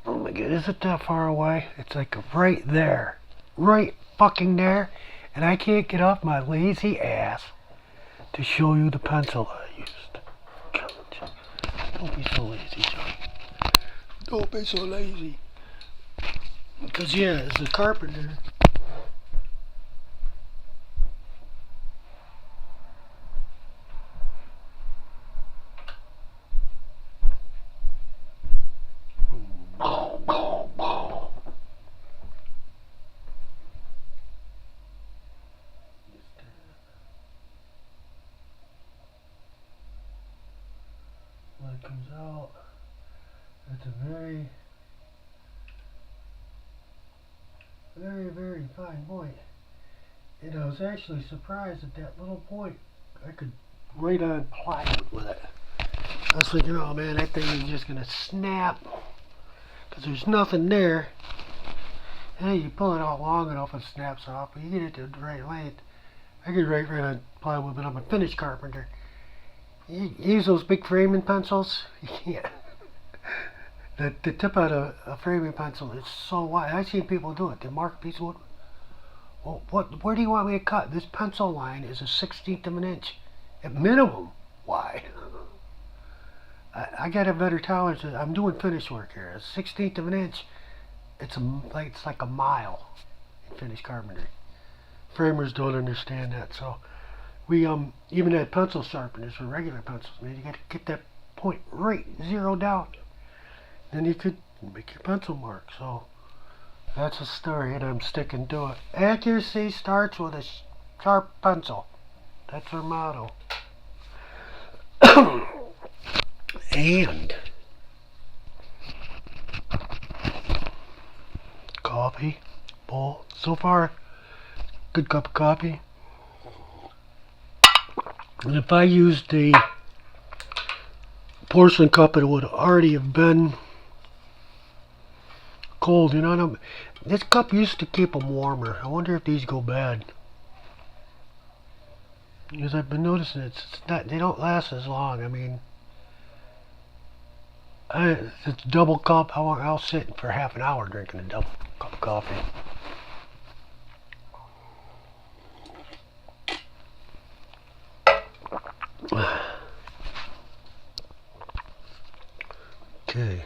Oh my god, is it that far away? It's like right there. Right fucking there. And I can't get off my lazy ass to show you the pencil I used. Don't be so lazy, John. Don't be so lazy. Because yeah, as a carpenter, when it comes out, it's a very, very fine point. And I was actually surprised at that little point. I could write on plywood with it. I was thinking, oh man, that thing is just gonna snap because there's nothing there. And you pull it out long enough, it snaps off. But you get it to the right length. I could write right on plywood, but I'm a finished carpenter. You use those big framing pencils, you can't. The tip out of a framing pencil is so wide. I've seen people do it. They mark a piece of wood. Well, where do you want me to cut? This pencil line is a 1/16 of an inch, at minimum, wide. I got a better tolerance. I'm doing finish work here. A 1/16 of an inch, it's like a mile in finished carpentry. Framers don't understand that, so we even had pencil sharpeners for regular pencils. Man, you got to get that point right, zero down. Then you could make your pencil mark. So that's a story, and I'm sticking to it. Accuracy starts with a sharp pencil. That's our motto. And coffee bowl. So far, good cup of coffee. And if I used a porcelain cup, it would already have been cold. You know, this cup used to keep them warmer. I wonder if these go bad. Because I've been noticing they don't last as long. I mean, it's double cup. I'll sit for half an hour drinking a double cup of coffee. Okay,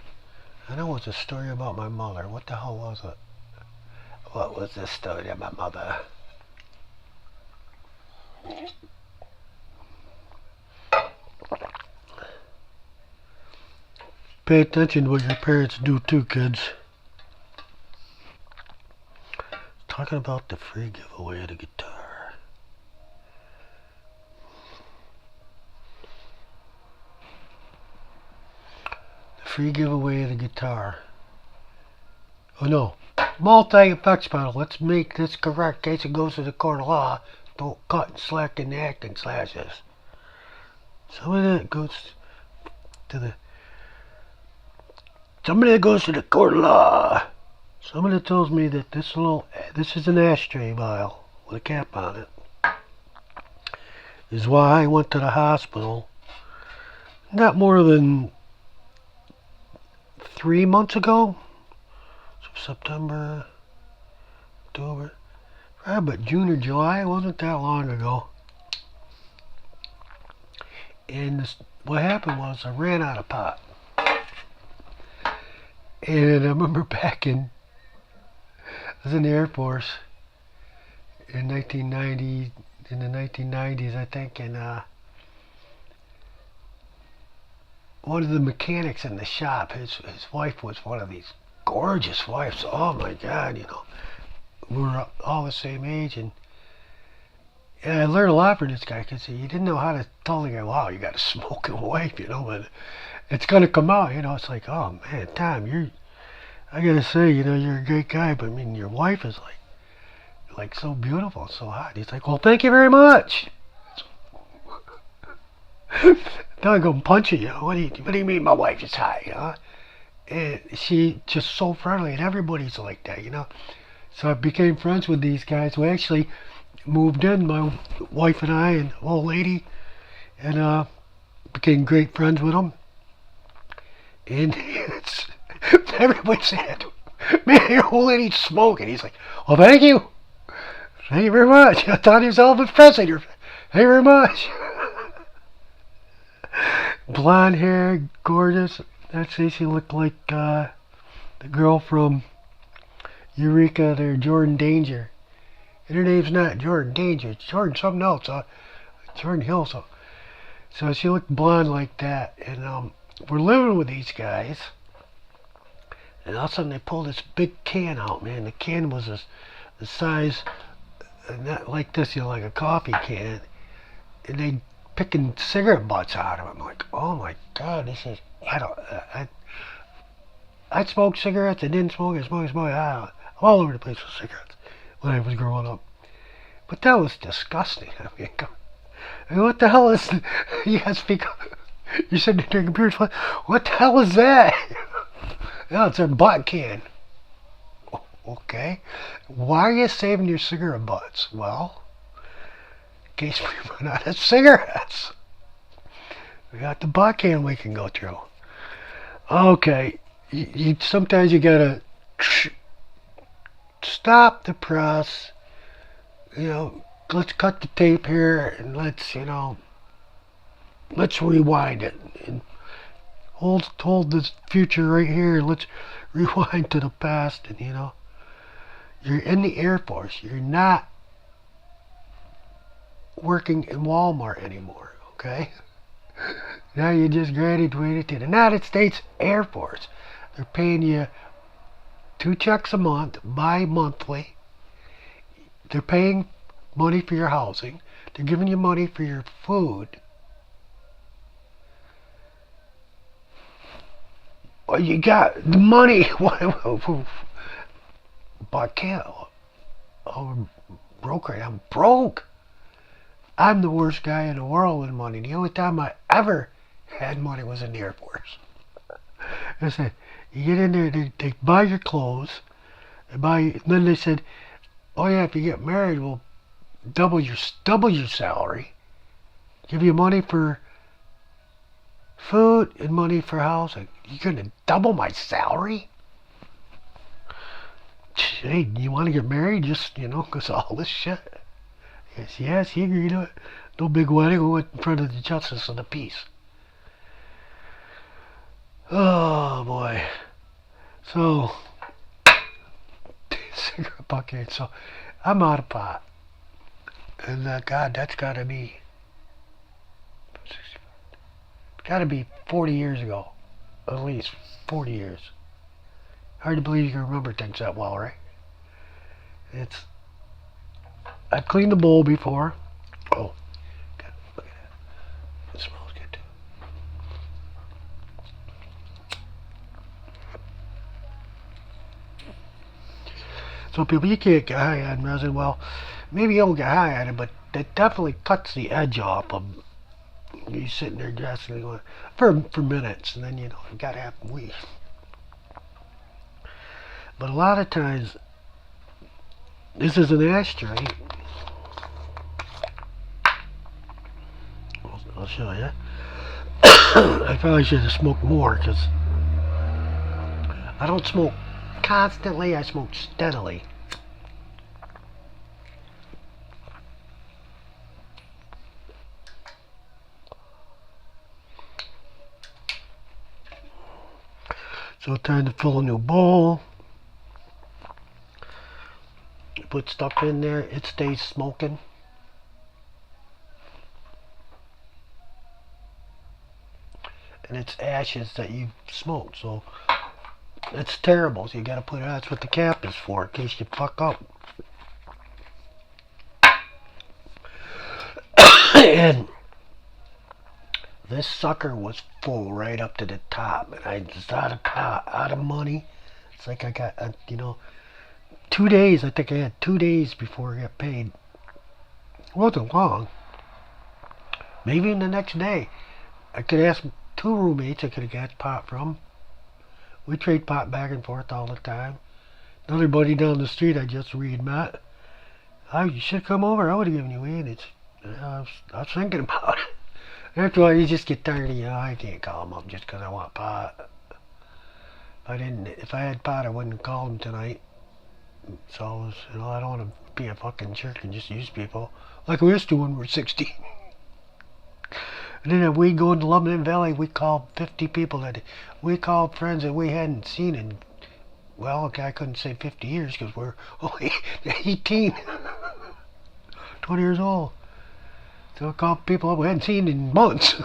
I know it's a story about my mother. What the hell was it? What was this story about my mother? Pay attention to what your parents do too, kids. Talking about the free giveaway of the guitar. The free giveaway of the guitar. Oh no. Multi-effects pedal. Let's make this correct in case it goes to the court of law. Don't cut and slack in the acting slashes. Somebody that goes to the court of law. Somebody tells me that this is an ashtray vial with a cap on it. Is why I went to the hospital not more than 3 months ago. So September, October, but June or July. It wasn't that long ago. And what happened was I ran out of pot. And I remember I was in the Air Force in 1990, in the 1990s, I think, and one of the mechanics in the shop, his wife was one of these gorgeous wife. So, oh my God, we were all the same age, and I learned a lot from this guy because he didn't know how to tell the guy, wow, you got a smoking wife, but it's gonna come out, It's like, oh man, Tom, I gotta say, you're a great guy, but I mean, your wife is like so beautiful, so hot. He's like, well, thank you very much. Now I go punch you, What do you mean my wife is hot, And she just so friendly, and everybody's like that, So I became friends with these guys. We actually moved in, my wife and I, and old lady, and became great friends with them. And everybody said, man, your old lady's smoking. He's like, well, thank you. Thank you very much. I thought he was Elvis Presley. Thank you very much. Blonde hair, gorgeous. Actually, she looked like the girl from Eureka there, Jordan Danger. And her name's not Jordan Danger. It's Jordan something else. Jordan Hill. So she looked blonde like that. And we're living with these guys. And all of a sudden they pulled this big can out, man. The can was the size, not like this, like a coffee can. And they picking cigarette butts out of it. I'm like, oh my God, this is, I smoked cigarettes, I didn't smoke, I smoked, I'm all over the place with cigarettes when I was growing up. But that was disgusting. I mean, what the hell is, you guys speak, you're sitting there drinking beer, what the hell is that? Oh, it's a butt can. Okay. Why are you saving your cigarette butts? Well, in case we run out of cigarettes. We got the butt can we can go through. Okay. Sometimes you gotta stop the press. Let's cut the tape here and let's rewind it. And hold this future right here. Let's rewind to the past. And you're in the Air Force. You're not working in Walmart anymore. Okay. Now you just graduated to the United States Air Force. They're paying you 2 checks a month, bi-monthly. They're paying money for your housing. They're giving you money for your food. Well, you got the money. But I can't. I'm broke right now. I'm broke. I'm the worst guy in the world with money. The only time I ever had money was in the Air Force. I said, you get in there, they buy your clothes, and then they said, oh yeah, if you get married, we'll double your salary, give you money for food and money for housing. You're gonna double my salary? Hey, you want to get married? Just, because all this shit. Yes, he agreed to it. No big wedding. We went in front of the Justice of the Peace. Oh, boy. So, cigarette bucket. So, I'm out of pot. And, God, that's got to be 40 years ago. At least 40 years. Hard to believe you can remember things that well, right? I've cleaned the bowl before. Oh, God, look at that. It smells good too. Some people, you can't get high on resin. Well, maybe you don't get high on it, but it definitely cuts the edge off of you sitting there gasping going for minutes, and then you gotta have a wee. But a lot of times, this is an ashtray. I'll show you. I probably should have smoked more because I don't smoke constantly. I smoke steadily. So time to fill a new bowl. Put stuff in there. It stays smoking. And it's ashes that you've smoked. So It's terrible. So you gotta put it. That's what the cap is for, in case you fuck up. And this sucker was full right up to the top, and I was out of money. It's like I got, 2 days. I think I had 2 days before I got paid. It wasn't long. Maybe in the next day, I could ask 2 roommates I could have got pot from. We trade pot back and forth all the time. Another buddy down the street I just met. You should come over. I would have given you weed. I was thinking about it. After a while, you just get tired of, I can't call him up just because I want pot. If I had pot, I wouldn't have called him tonight. So, I don't want to be a fucking jerk and just use people like we used to when we were 16. And then if we go into Lebanon Valley, we called 50 people we called friends that we hadn't seen in, well, okay, I couldn't say 50 years because we're only 18, 20 years old. So I called people we hadn't seen in months.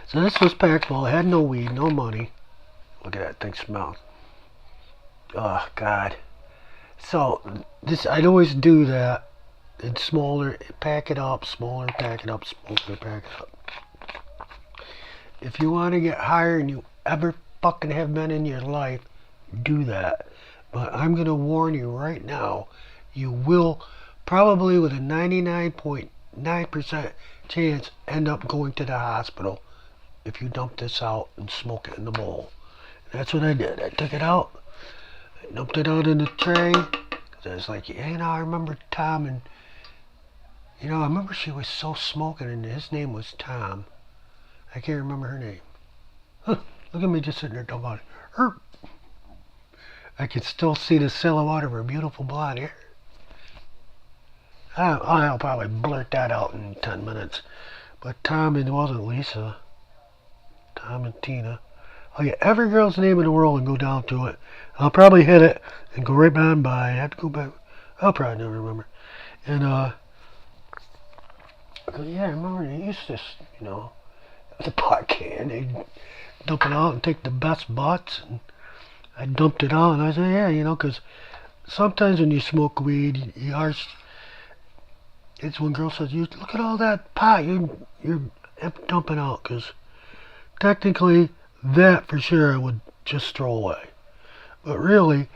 So this was packed full. It had no weed, no money. Look at that thing smell. Oh, God. So, I'd always do that. In smaller, pack it up, smaller, pack it up, smaller, pack it up. If you want to get higher than you ever fucking have been in your life, do that. But I'm going to warn you right now, you will probably with a 99.9% chance end up going to the hospital if you dump this out and smoke it in the bowl. And that's what I did. I took it out, I dumped it out in the tray. I was like, I remember Tom, and I remember she was so smoking, and his name was Tom. I can't remember her name. Huh, look at me just sitting there talking about it. I can still see the silhouette of her beautiful blonde hair. I'll probably blurt that out in 10 minutes. But Tom, and it wasn't Lisa. Tom and Tina. I'll get every girl's name in the world and go down to it. I'll probably hit it and go right on by. I have to go back. I'll probably never remember. And, I remember they used this, the pot can. They'd dump it out and take the best butts. And I dumped it out, and I said, because sometimes when you smoke weed, it's when girls says, look at all that pot you're dumping out, because technically, that for sure I would just throw away. But really,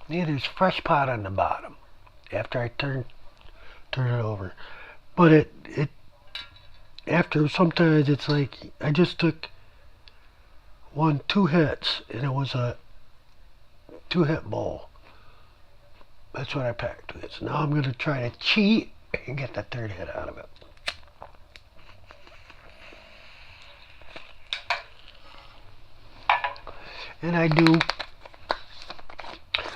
there's fresh pot on the bottom after I turn it over. But it after sometimes it's like I just took 2 hits, and it was a 2-hit bowl. That's what I packed with. So now I'm going to try to cheat and get the 3rd hit out of it. And I do,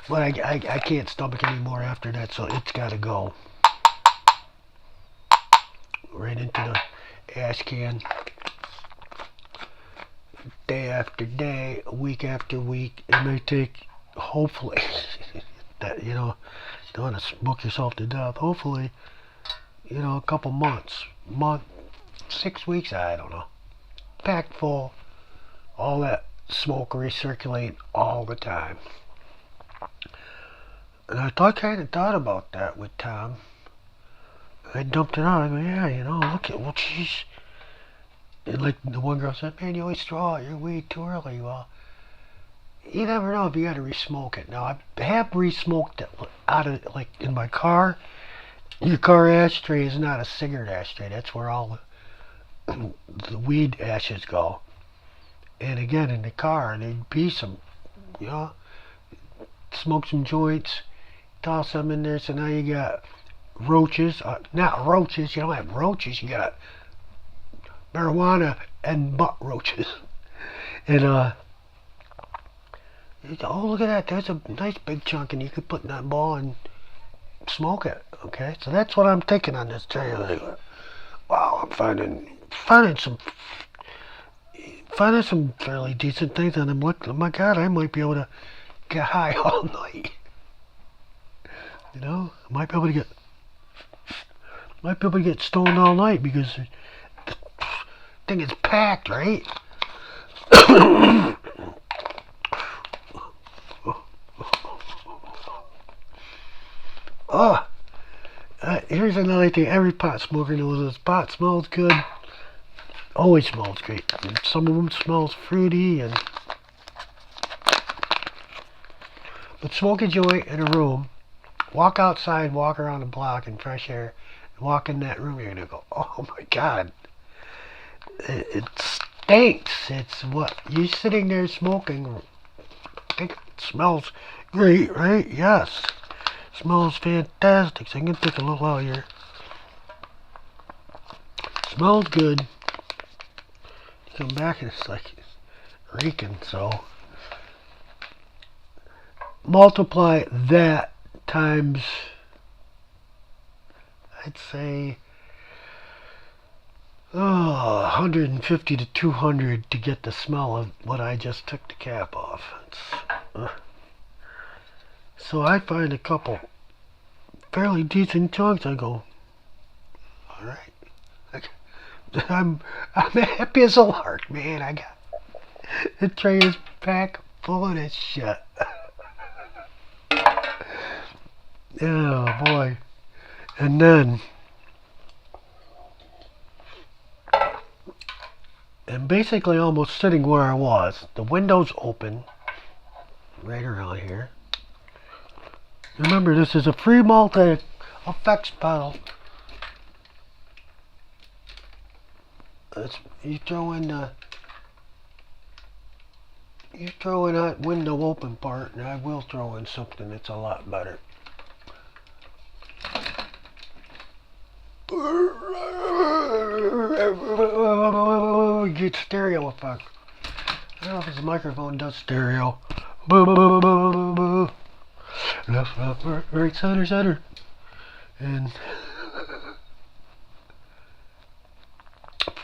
but I can't stomach anymore after that, so it's got to go right into the ash can. Day after day, week after week. It may take, hopefully, that don't want to smoke yourself to death. Hopefully, a couple months, 6 weeks, I don't know. Packed full, all that smoke recirculate all the time. And I kind of thought about that with Tom. I dumped it out. I go, look at what she's. And like the one girl said, man, you always throw out your weed too early. Well, you never know if you got to re-smoke it. Now, I have re-smoked it out of, like, in my car. Your car ashtray is not a cigarette ashtray. That's where all the weed ashes go. And again, in the car, there'd be some, smoke some joints, toss them in there. So now you got roaches. Not roaches. You don't have roaches. You got marijuana and butt roaches. And, oh, look at that. There's a nice big chunk, and you could put in that ball and smoke it. Okay? So that's what I'm thinking on this tray. Like, wow, I'm finding some fairly decent things, and I'm like, oh my God, I might be able to get high all night. You know, might be able to get stoned all night because the thing is packed, right? Oh, here's another thing. Every pot smoker knows this. Pot smells good. Always smells great. And some of them smells fruity and. But smoke a joint in a room. Walk outside, walk around the block in fresh air, and walk in that room. You're gonna go, oh my God, it stinks. It's what you're sitting there smoking. I think it smells great, right? Yes. Smells fantastic. So I'm gonna take a little out here. Smells good. Come back and it's like reeking. So multiply that times, I'd say, 150 to 200 to get the smell of what I just took the cap off. So I find a couple fairly decent chunks. I go, all right. I'm happy as a lark, man. I got the tray is packed full of this shit. Oh boy. And then I'm basically almost sitting where I was. The window's open right around here. Remember, this is a free multi effects pedal. You throw in that window open part, and I will throw in something that's a lot better. Get stereo effect. I don't know if this microphone does stereo. Left, right, center. And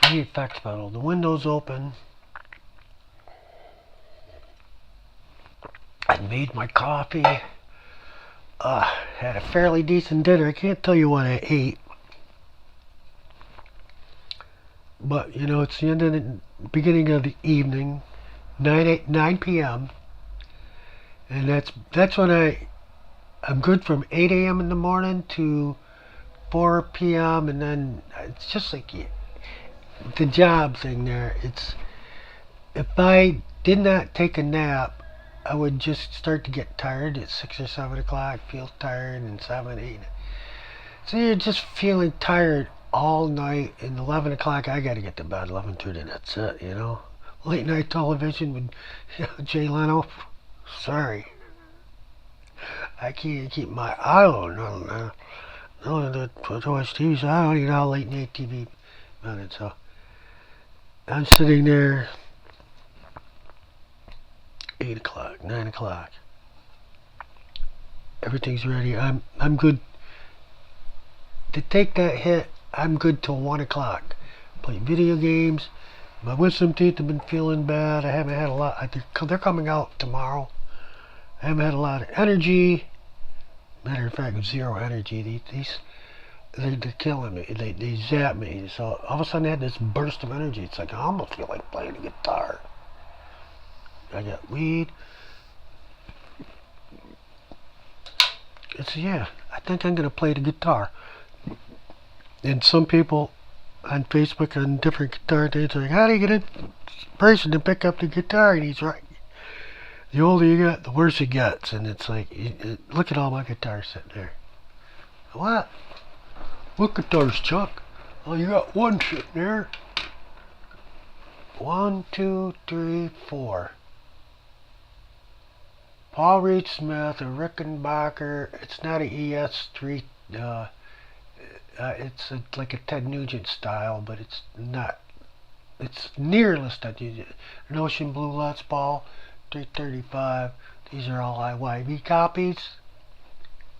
free effects pedal. The window's open. I made my coffee. Had a fairly decent dinner. I can't tell you what I ate. But, you know, it's the end of the beginning of the evening. 9 p.m. And that's when I'm good from 8 a.m. in the morning to 4 p.m. And then it's just like the job thing there. It's if I did not take a nap, I would just start to get tired at 6 or 7 o'clock. Feel tired, and 7, 8. So you're just feeling tired all night. And 11 o'clock, I got to get to bed. 11:30, that's it. You know, late night television with Jay Leno. Sorry. I can't keep my eye on the watch TV, so I don't even know how late night TV about it. So I'm sitting there 8 o'clock, 9 o'clock. Everything's ready. I'm good to take that hit. I'm good till 1 o'clock. Play video games. My wisdom teeth have been feeling bad. I haven't had a lot. They're coming out tomorrow. I haven't had a lot of energy. Matter of fact, zero energy. They're killing me. They zap me. So all of a sudden I had this burst of energy. It's like I almost feel like playing the guitar. I got weed. I think I'm gonna play the guitar. And some people on Facebook on different guitar days are like, how do you get a person to pick up the guitar? And he's right. The older you get, the worse it gets. And it's like, look at all my guitars sitting there. What? What guitars, Chuck? Oh, you got one sitting there. 1, 2, 3, 4. Paul Reed Smith, a Rickenbacker. It's not an ES3. It's like a Ted Nugent style, but it's not. It's nearly Ted Nugent. An Ocean Blue Les Paul, 335. These are all IYB copies.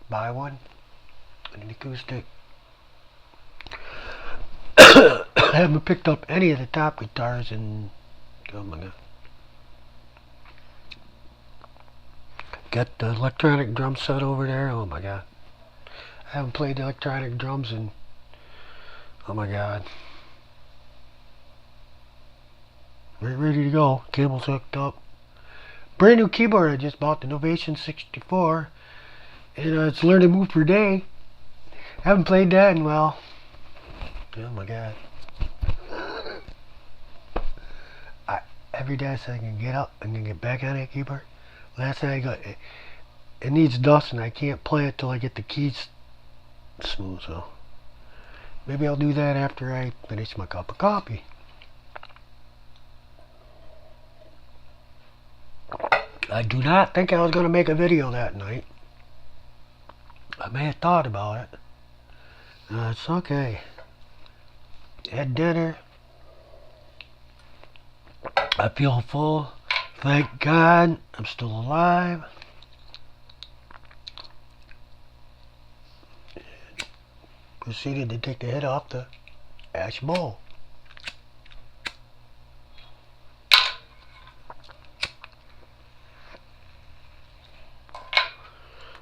Buy one. An acoustic. I haven't picked up any of the top guitars in. Oh my god. Got the electronic drum set over there. Oh my god. I haven't played electronic drums in, oh my god. Ready to go. Cable's hooked up. Brand new keyboard. I just bought the Novation 64. And it's Learn to Move per Day. Haven't played that in, well, oh my god. Every day I said I can get up and then get back on that keyboard. Last night I got it needs dust and I can't play it till I get the keys smooth, so maybe I'll do that after I finish my cup of coffee. I do not think I was going to make a video that night. I may have thought about it. It's okay. Had dinner. I feel full. Thank God I'm still alive. Proceeded to take the head off the ash bowl.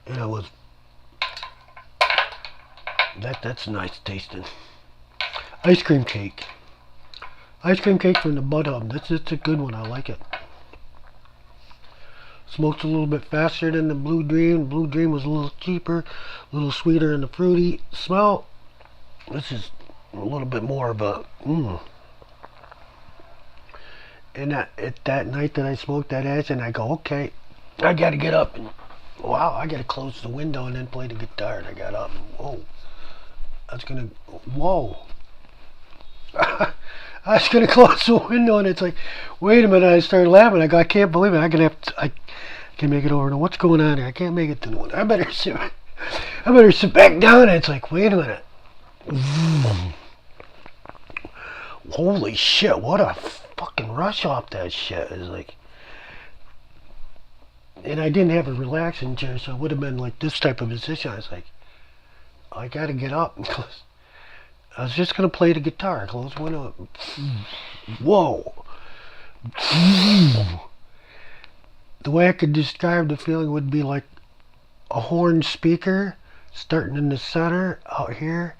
And I was that's nice tasting. Ice cream cake. Ice cream cake from the Bud Hub. It's a good one. I like it. Smokes a little bit faster than the Blue Dream. Blue Dream was a little cheaper, a little sweeter in the fruity smell. This is a little bit more of a And that night that I smoked that ash, and I go, okay, I got to get up and wow, I got to close the window and then play the guitar. And I got up. And, whoa, I was gonna. Whoa. I was gonna close the window, and it's like, wait a minute! I started laughing. I go, I can't believe it. I can't make it over. What's going on here? I can't make it to the window. I better sit back down. And it's like, wait a minute. Holy shit! What a fucking rush off that shit. It's like, and I didn't have a relaxing chair, so it would have been like this type of position. I was like, I gotta get up because I was just gonna play the guitar. Close the window. Whoa. The way I could describe the feeling would be like a horn speaker starting in the center out here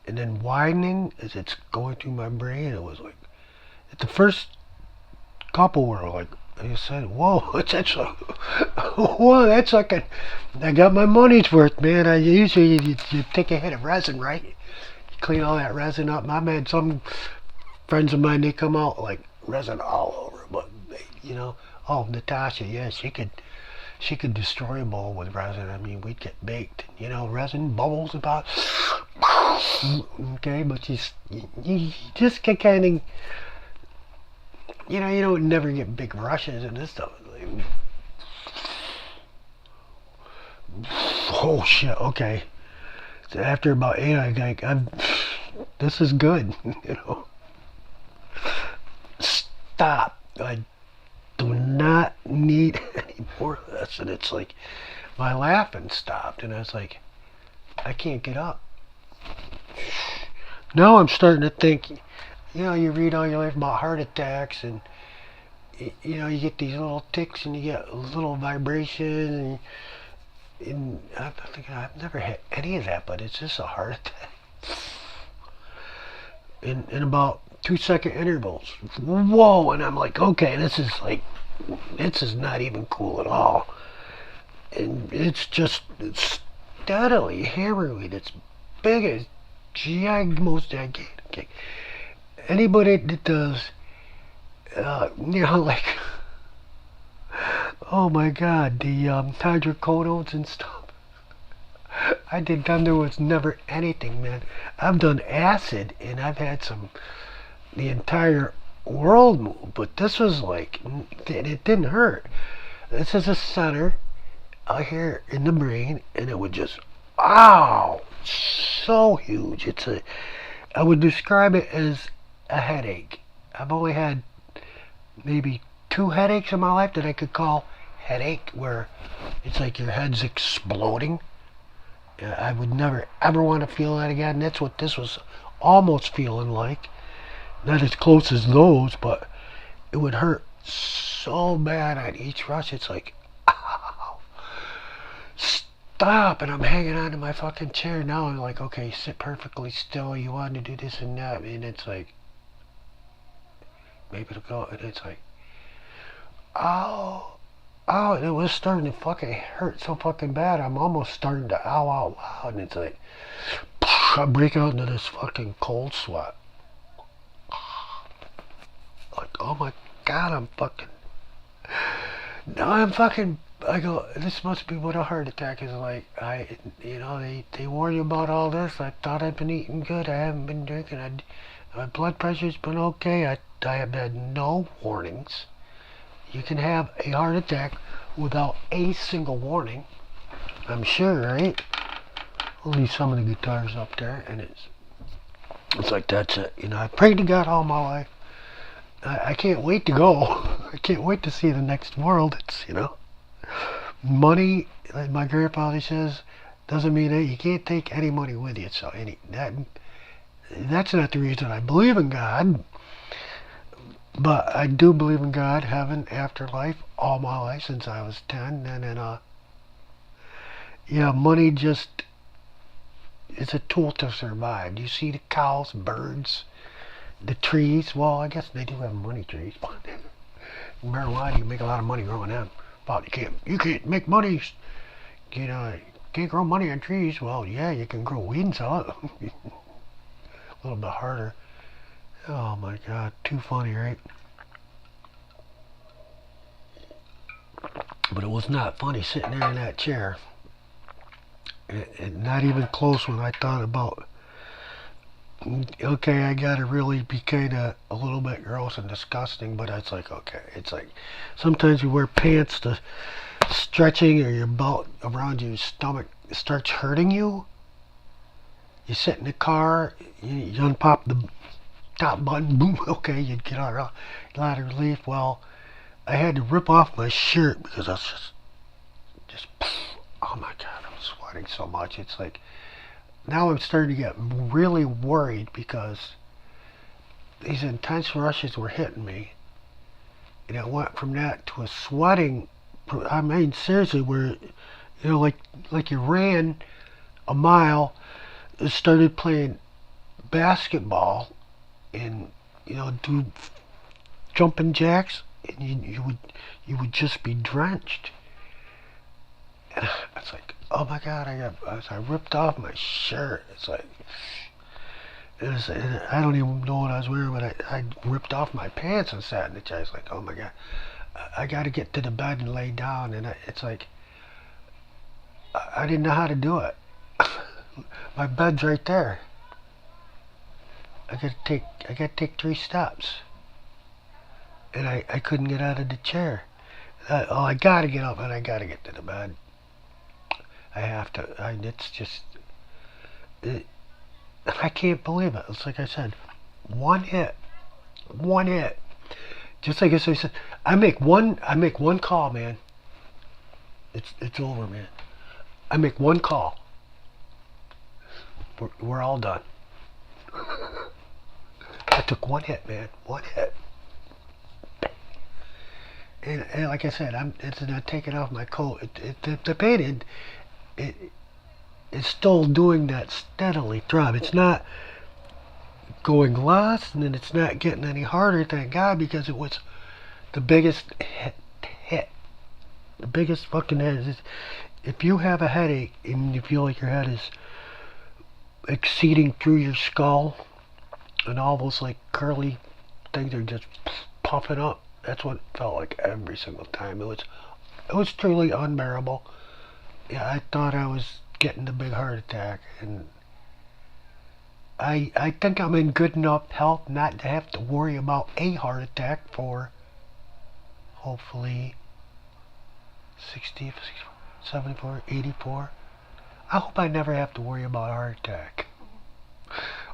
and then widening as it's going through my brain. It was like, at the first couple were like, I said, whoa, that's like, whoa, that's like I got my money's worth, man. I usually, you take a hit of resin, right? You clean all that resin up. I've had some friends of mine, they come out like resin all over, but you know, oh, Natasha, yeah, she could destroy a bowl with resin. I mean, we'd get baked, you know, resin bubbles about, okay, but you just get kind of, you know, you don't never get big rushes and this stuff. Like, oh shit, okay. So after about 8, I like, this is good, you know. Stop. I do not need any more of this. And it's like, my laughing stopped, and I was like, I can't get up. Now I'm starting to think, you know, you read all your life about heart attacks, and you know, you get these little ticks, and you get a little vibration, and I'm thinking, I've never had any of that, but it's just a heart attack. In about 2-second intervals. Whoa, and I'm like, okay, this is not even cool at all. And it's steadily hammering. It's big as most gigantic. Anybody that does, you know, like, oh my god, the hydrocodones and stuff. I did them, there was never anything, man. I've done acid, and I've had the entire world move, but this was like, it didn't hurt. This is a center out here in the brain, and it would just, ow, so huge. I would describe it as a headache. I've only had maybe 2 headaches in my life that I could call headache, where it's like your head's exploding. I would never ever want to feel that again. That's what this was almost feeling like. Not as close as those, but it would hurt so bad on each rush. It's like, ow, stop, and I'm hanging on to my fucking chair. Now I'm like, okay, sit perfectly still. You want to do this and that, and it's like, maybe it'll go, and it's like, ow, ow, and it was starting to fucking hurt so fucking bad. I'm almost starting to ow out loud, and it's like, I break out into this fucking cold sweat. Like, oh my god, I'm fucking, now I'm fucking, I go, this must be what a heart attack is like. They warn you about all this. I thought I'd been eating good. I haven't been drinking. My blood pressure's been okay. I have had no warnings. You can have a heart attack without a single warning. I'm sure, right? Only some of the guitars up there, and it's like, that's it. I prayed to God all my life. I can't wait to go. I can't wait to see the next world. It's, money, like my grandfather says, doesn't mean that you can't take any money with you. So that's not the reason I believe in God. But I do believe in God, heaven, afterlife, all my life since I was 10. And then, money just is a tool to survive. Do you see the cows, birds, the trees? Well, I guess they do have money trees. But marijuana, you can make a lot of money growing them. But you can't make money. Can't grow money on trees. Well, yeah, you can grow weed and sell it. A little bit harder. Oh my god, too funny, right? But it was not funny sitting there in that chair. And not even close when I thought about, okay, I gotta really be kind of a little bit gross and disgusting, but it's like, okay, it's like, sometimes you wear pants to stretching or your belt around your stomach starts hurting you. You sit in the car, you unpop the top button, boom, okay, you'd get a lot of relief. Well, I had to rip off my shirt because I was just, oh my god, I'm sweating so much. It's like, now I'm starting to get really worried because these intense rushes were hitting me. And it went from that to a sweating, I mean, seriously, where, like you ran a mile, started playing basketball, and, do jumping jacks, and you would just be drenched. And it's like, oh my god, I ripped off my shirt. It's like, and I don't even know what I was wearing, but I ripped off my pants and sat in the chair. It's like, oh my god, I got to get to the bed and lay down. And it's like, I didn't know how to do it. My bed's right there. I got to take 3 steps. And I couldn't get out of the chair. I got to get up and I got to get to the bed. I have to. It's just, I can't believe it. It's like I said, one hit. Just like I said, I make one call, man. It's over, man. I make one call. We're all done. I took one hit, man. One hit. And like I said, it's not taking off my coat. The pain, it's still doing that steadily throb. It's not going less, and then it's not getting any harder, thank God, because it was the biggest hit. The biggest fucking hit. If you have a headache and you feel like your head is exceeding through your skull, and all those like curly things are just puffing up, that's what it felt like every single time. It was truly unbearable. Yeah, I thought I was getting the big heart attack, and I think I'm in good enough health not to have to worry about a heart attack for hopefully 60, 74, 84. I hope I never have to worry about a heart attack.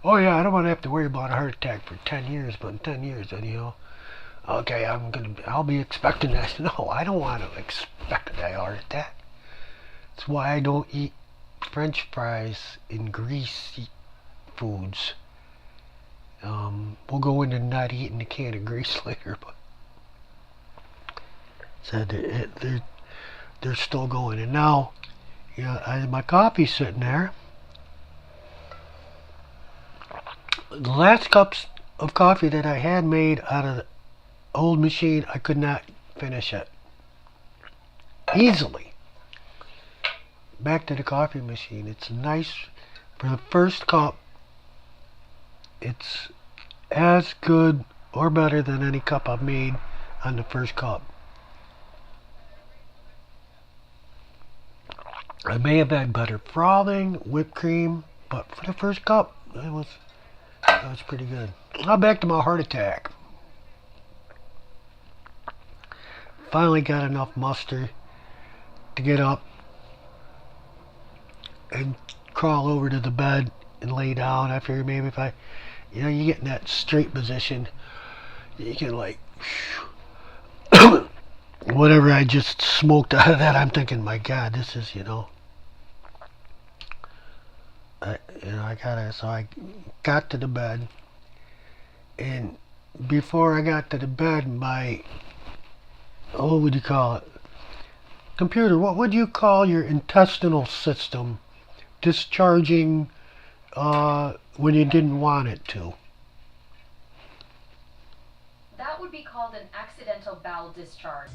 Oh yeah, I don't want to have to worry about a heart attack for 10 years, but in 10 years, then, okay, I'll be expecting that. No, I don't want to expect a heart attack. That's why I don't eat French fries and greasy foods. We'll go into not eating a can of grease later, but so they're still going. And now, my coffee's sitting there. The last cups of coffee that I had made out of the old machine, I could not finish it easily. Back to the coffee machine. It's nice for the first cup. It's as good or better than any cup I've made on the first cup. I may have had better frothing, whipped cream, but for the first cup, that was pretty good. Now back to my heart attack. Finally got enough muster to get up and crawl over to the bed and lay down. I figured maybe if you get in that straight position, you can like, whatever I just smoked out of that, I'm thinking, my God, this is, so I got to the bed, and before I got to the bed, my, what would you call it? Computer, what would you call your intestinal system discharging when you didn't want it to?
That would be called an accidental bowel discharge.